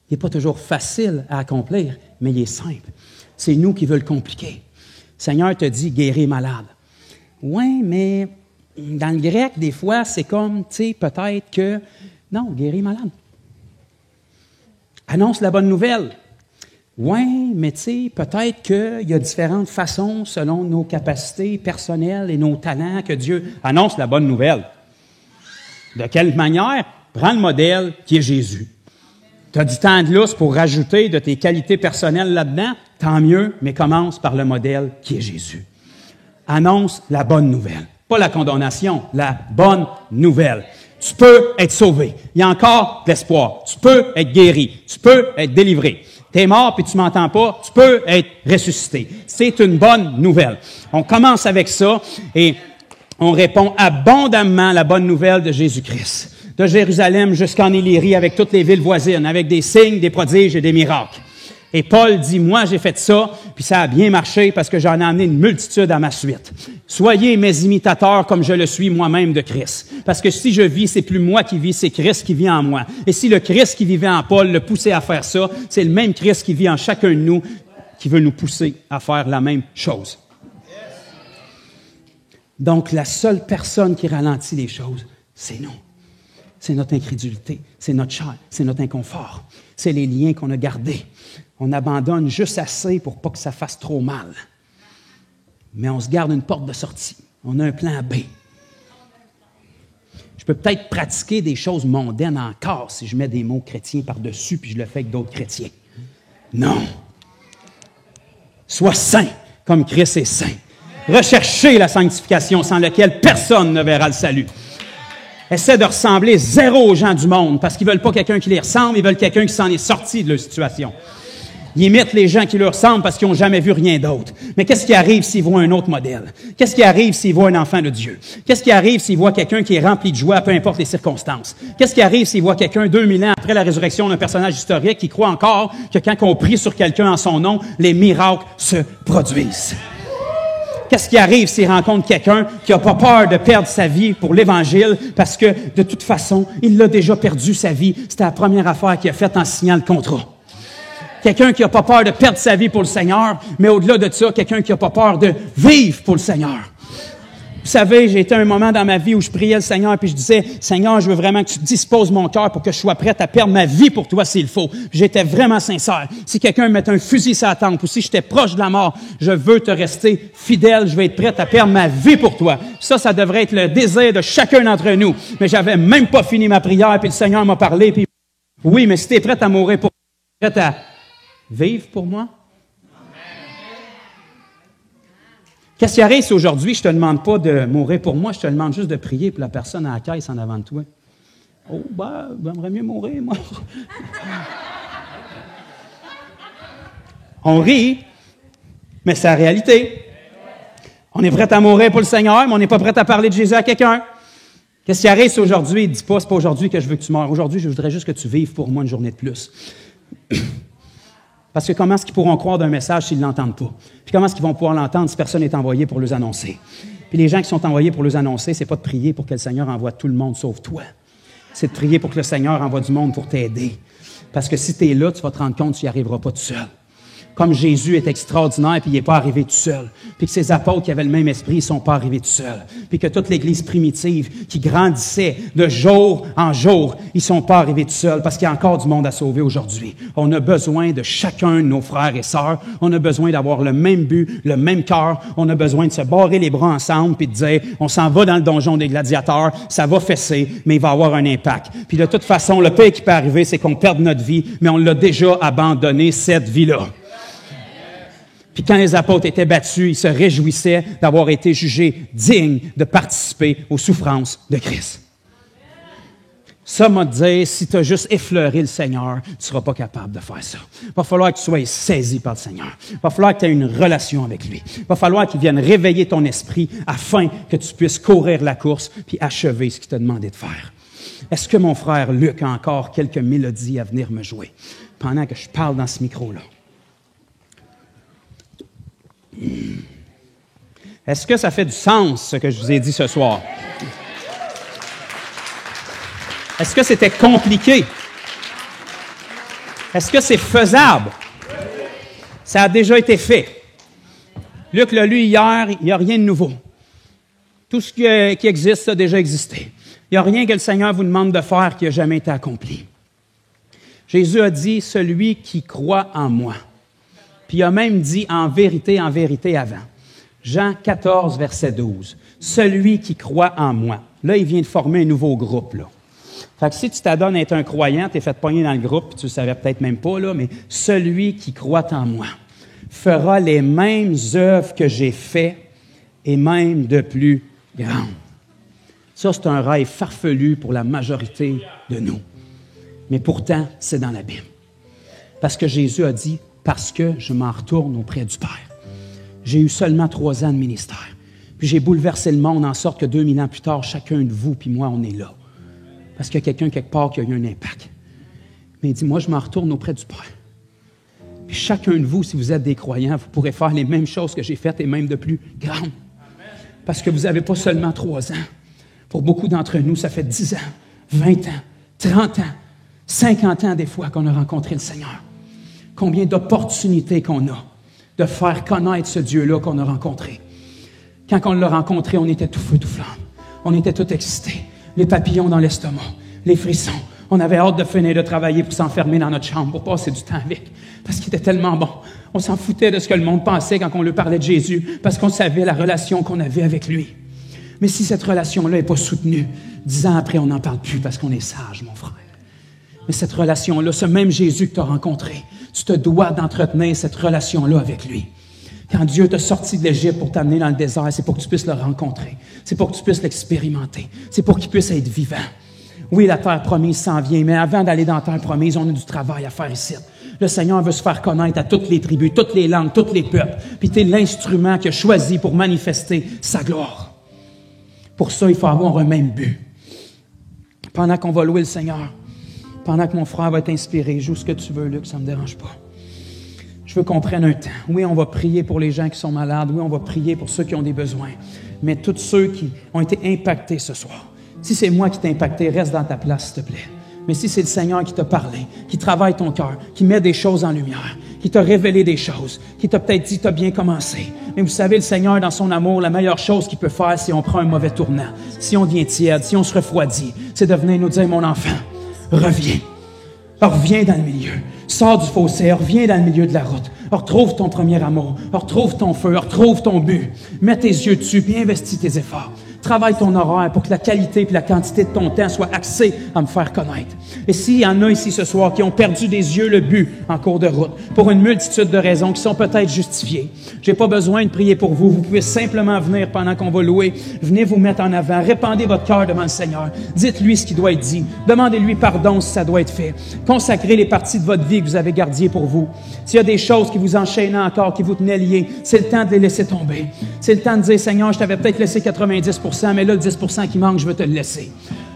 Il n'est pas toujours facile à accomplir, mais il est simple. C'est nous qui veut le compliquer. Le Seigneur te dit, guéris malade. Oui, mais dans le grec, des fois, c'est comme, tu sais, peut-être que, non, guéris malade. Annonce la bonne nouvelle. Oui, mais tu sais, peut-être qu'il y a différentes façons, selon nos capacités personnelles et nos talents, que Dieu annonce la bonne nouvelle. De quelle manière? Prends le modèle qui est Jésus. Tu as du temps de lousse pour rajouter de tes qualités personnelles là-dedans, tant mieux, mais commence par le modèle qui est Jésus. Annonce la bonne nouvelle. Pas la condamnation, la bonne nouvelle. Tu peux être sauvé. Il y a encore de l'espoir. Tu peux être guéri. Tu peux être délivré. T'es mort puis tu m'entends pas. Tu peux être ressuscité. C'est une bonne nouvelle. On commence avec ça et on répond abondamment à la bonne nouvelle de Jésus-Christ. De Jérusalem jusqu'en Illyrie, avec toutes les villes voisines, avec des signes, des prodiges et des miracles. Et Paul dit, moi, j'ai fait ça, puis ça a bien marché parce que j'en ai amené une multitude à ma suite. Soyez mes imitateurs comme je le suis moi-même de Christ. Parce que si je vis, c'est plus moi qui vis, c'est Christ qui vit en moi. Et si le Christ qui vivait en Paul le poussait à faire ça, c'est le même Christ qui vit en chacun de nous qui veut nous pousser à faire la même chose. Donc, la seule personne qui ralentit les choses, c'est nous. C'est notre incrédulité, c'est notre chair, c'est notre inconfort. C'est les liens qu'on a gardés. On abandonne juste assez pour pas que ça fasse trop mal. Mais on se garde une porte de sortie. On a un plan B. Je peux peut-être pratiquer des choses mondaines encore si je mets des mots chrétiens par-dessus puis je le fais avec d'autres chrétiens. Non. Sois saint comme Christ est saint. Recherchez la sanctification sans laquelle personne ne verra le salut. Essaie de ressembler zéro aux gens du monde parce qu'ils veulent pas quelqu'un qui les ressemble, ils veulent quelqu'un qui s'en est sorti de leur situation. Ils imitent les gens qui leur ressemblent parce qu'ils n'ont jamais vu rien d'autre. Mais qu'est-ce qui arrive s'ils voient un autre modèle? Qu'est-ce qui arrive s'ils voient un enfant de Dieu? Qu'est-ce qui arrive s'ils voient quelqu'un qui est rempli de joie, peu importe les circonstances? Qu'est-ce qui arrive s'ils voient quelqu'un 2000 ans après la résurrection d'un personnage historique qui croit encore que quand on prie sur quelqu'un en son nom, les miracles se produisent? Qu'est-ce qui arrive s'il rencontre quelqu'un qui n'a pas peur de perdre sa vie pour l'Évangile parce que, de toute façon, il l'a déjà perdu sa vie. C'était la première affaire qu'il a faite en signant le contrat. Quelqu'un qui n'a pas peur de perdre sa vie pour le Seigneur, mais au-delà de ça, quelqu'un qui n'a pas peur de vivre pour le Seigneur. Vous savez, j'ai été à un moment dans ma vie où je priais le Seigneur puis je disais, Seigneur, je veux vraiment que tu disposes mon cœur pour que je sois prête à perdre ma vie pour toi s'il faut. J'étais vraiment sincère. Si quelqu'un me mettait un fusil sur la tempe ou si j'étais proche de la mort, je veux te rester fidèle, je vais être prête à perdre ma vie pour toi. Ça devrait être le désir de chacun d'entre nous. Mais j'avais même pas fini ma prière puis le Seigneur m'a parlé puis Oui, mais si tu es prête à mourir pour moi, prête à vivre pour moi? Qu'est-ce qui arrive si aujourd'hui, je ne te demande pas de mourir pour moi, je te demande juste de prier pour la personne à la caisse en avant de toi? Oh, j'aimerais mieux mourir, moi. On rit, mais c'est la réalité. On est prêt à mourir pour le Seigneur, mais on n'est pas prêt à parler de Jésus à quelqu'un. Qu'est-ce qui arrive si aujourd'hui, dis pas, c'est pas aujourd'hui que je veux que tu meurs. Aujourd'hui, je voudrais juste que tu vives pour moi une journée de plus. Parce que comment est-ce qu'ils pourront croire d'un message s'ils ne l'entendent pas? Puis comment est-ce qu'ils vont pouvoir l'entendre si personne n'est envoyé pour les annoncer? Puis les gens qui sont envoyés pour les annoncer, c'est pas de prier pour que le Seigneur envoie tout le monde sauf toi. C'est de prier pour que le Seigneur envoie du monde pour t'aider. Parce que si tu es là, tu vas te rendre compte que tu n'y arriveras pas tout seul. Comme Jésus est extraordinaire, puis il n'est pas arrivé tout seul. Puis que ses apôtres qui avaient le même esprit, ils ne sont pas arrivés tout seuls. Puis que toute l'Église primitive qui grandissait de jour en jour, ils ne sont pas arrivés tout seuls parce qu'il y a encore du monde à sauver aujourd'hui. On a besoin de chacun de nos frères et sœurs. On a besoin d'avoir le même but, le même cœur. On a besoin de se barrer les bras ensemble puis de dire, on s'en va dans le donjon des gladiateurs, ça va fesser, mais il va avoir un impact. Puis de toute façon, le pire qui peut arriver, c'est qu'on perde notre vie, mais on l'a déjà abandonné, cette vie-là. Puis quand les apôtres étaient battus, ils se réjouissaient d'avoir été jugés dignes de participer aux souffrances de Christ. Ça m'a dit, si tu as juste effleuré le Seigneur, tu ne seras pas capable de faire ça. Il va falloir que tu sois saisi par le Seigneur. Il va falloir que tu aies une relation avec lui. Il va falloir qu'il vienne réveiller ton esprit afin que tu puisses courir la course puis achever ce qu'il t'a demandé de faire. Est-ce que mon frère Luc a encore quelques mélodies à venir me jouer pendant que je parle dans ce micro-là? Est-ce que ça fait du sens, ce que je vous ai dit ce soir? Est-ce que c'était compliqué? Est-ce que c'est faisable? Ça a déjà été fait. Luc l'a lu hier, il n'y a rien de nouveau. Tout ce qui existe a déjà existé. Il n'y a rien que le Seigneur vous demande de faire qui n'a jamais été accompli. Jésus a dit, celui qui croit en moi. Puis il a même dit en vérité avant. Jean 14, verset 12. Celui qui croit en moi. Là, il vient de former un nouveau groupe, là. Fait que si tu t'adonnes à être un croyant, tu es fait pogner dans le groupe, puis tu le savais peut-être même pas, là, mais celui qui croit en moi fera les mêmes œuvres que j'ai faites et même de plus grandes. Ça, c'est un rêve farfelu pour la majorité de nous. Mais pourtant, c'est dans la Bible. Parce que Jésus a dit, parce que je m'en retourne auprès du Père. J'ai eu seulement 3 ans de ministère. Puis j'ai bouleversé le monde en sorte que 2000 ans plus tard, chacun de vous puis moi, on est là. Parce qu'il y a quelqu'un quelque part qui a eu un impact. Mais il dit, moi, je m'en retourne auprès du Père. Puis chacun de vous, si vous êtes des croyants, vous pourrez faire les mêmes choses que j'ai faites et même de plus grandes. Parce que vous n'avez pas seulement 3 ans. Pour beaucoup d'entre nous, ça fait 10 ans, 20 ans, 30 ans, 50 ans des fois qu'on a rencontré le Seigneur. Combien d'opportunités qu'on a de faire connaître ce Dieu-là qu'on a rencontré. Quand on l'a rencontré, on était tout feu, tout flamme. On était tout excités. Les papillons dans l'estomac, les frissons. On avait hâte de finir de travailler pour s'enfermer dans notre chambre, pour passer du temps avec. Parce qu'il était tellement bon. On s'en foutait de ce que le monde pensait quand on lui parlait de Jésus, parce qu'on savait la relation qu'on avait avec lui. Mais si cette relation-là n'est pas soutenue, 10 ans après, on n'en parle plus parce qu'on est sage, mon frère. Mais cette relation-là, ce même Jésus que tu as rencontré, tu te dois d'entretenir cette relation-là avec lui. Quand Dieu t'a sorti de l'Égypte pour t'amener dans le désert, c'est pour que tu puisses le rencontrer. C'est pour que tu puisses l'expérimenter. C'est pour qu'il puisse être vivant. Oui, la terre promise s'en vient, mais avant d'aller dans la terre promise, on a du travail à faire ici. Le Seigneur veut se faire connaître à toutes les tribus, toutes les langues, tous les peuples. Puis tu es l'instrument qu'il a choisi pour manifester sa gloire. Pour ça, il faut avoir un même but. Pendant qu'on va louer le Seigneur, pendant que mon frère va être inspiré, joue ce que tu veux, Luc, ça ne me dérange pas. Je veux qu'on prenne un temps. Oui, on va prier pour les gens qui sont malades. Oui, on va prier pour ceux qui ont des besoins. Mais tous ceux qui ont été impactés ce soir, si c'est moi qui t'ai impacté, reste dans ta place, s'il te plaît. Mais si c'est le Seigneur qui t'a parlé, qui travaille ton cœur, qui met des choses en lumière, qui t'a révélé des choses, qui t'a peut-être dit, t'as bien commencé. Mais vous savez, le Seigneur, dans son amour, la meilleure chose qu'il peut faire, si on prend un mauvais tournant, si on devient tiède, si on se refroidit, c'est de venir nous dire, mon enfant, reviens. Reviens dans le milieu. Sors du fossé, reviens dans le milieu de la route. Retrouve ton premier amour. Retrouve ton feu. Retrouve ton but. Mets tes yeux dessus, puis investis tes efforts. Travaille ton horaire pour que la qualité et la quantité de ton temps soient axées à me faire connaître. Et s'il y en a ici ce soir qui ont perdu des yeux le but en cours de route, pour une multitude de raisons qui sont peut-être justifiées, j'ai pas besoin de prier pour vous. Vous pouvez simplement venir pendant qu'on va louer. Venez vous mettre en avant. Répandez votre cœur devant le Seigneur. Dites-lui ce qui doit être dit. Demandez-lui pardon si ça doit être fait. Consacrez les parties de votre vie que vous avez gardées pour vous. S'il y a des choses qui vous enchaînaient encore, qui vous tenaient liés, c'est le temps de les laisser tomber. C'est le temps de dire, Seigneur, je t'avais peut-être laissé 90%, mais là, le 10% qui manque, je veux te le laisser.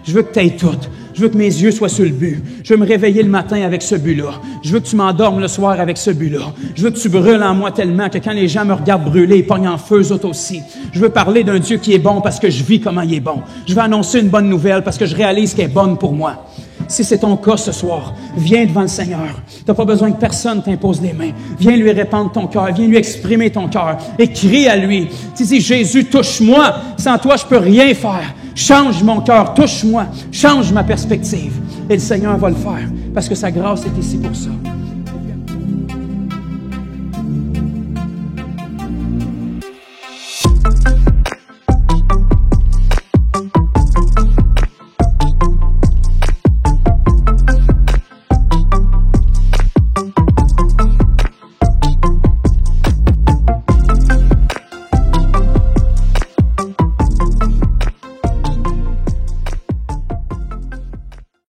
Je veux que tu aies tout. Je veux que mes yeux soient sur le but. Je veux me réveiller le matin avec ce but-là. Je veux que tu m'endormes le soir avec ce but-là. Je veux que tu brûles en moi tellement que quand les gens me regardent brûler, ils pognent en feu eux autres aussi. Je veux parler d'un Dieu qui est bon parce que je vis comment il est bon. Je veux annoncer une bonne nouvelle parce que je réalise qu'elle est bonne pour moi. Si c'est ton cas ce soir, viens devant le Seigneur. Tu n'as pas besoin que personne t'impose les mains. Viens lui répandre ton cœur. Viens lui exprimer ton cœur. Et crie à lui. Tu dis, Jésus, touche-moi. Sans toi, je peux rien faire. Change mon cœur. Touche-moi. Change ma perspective. Et le Seigneur va le faire. Parce que sa grâce est ici pour ça.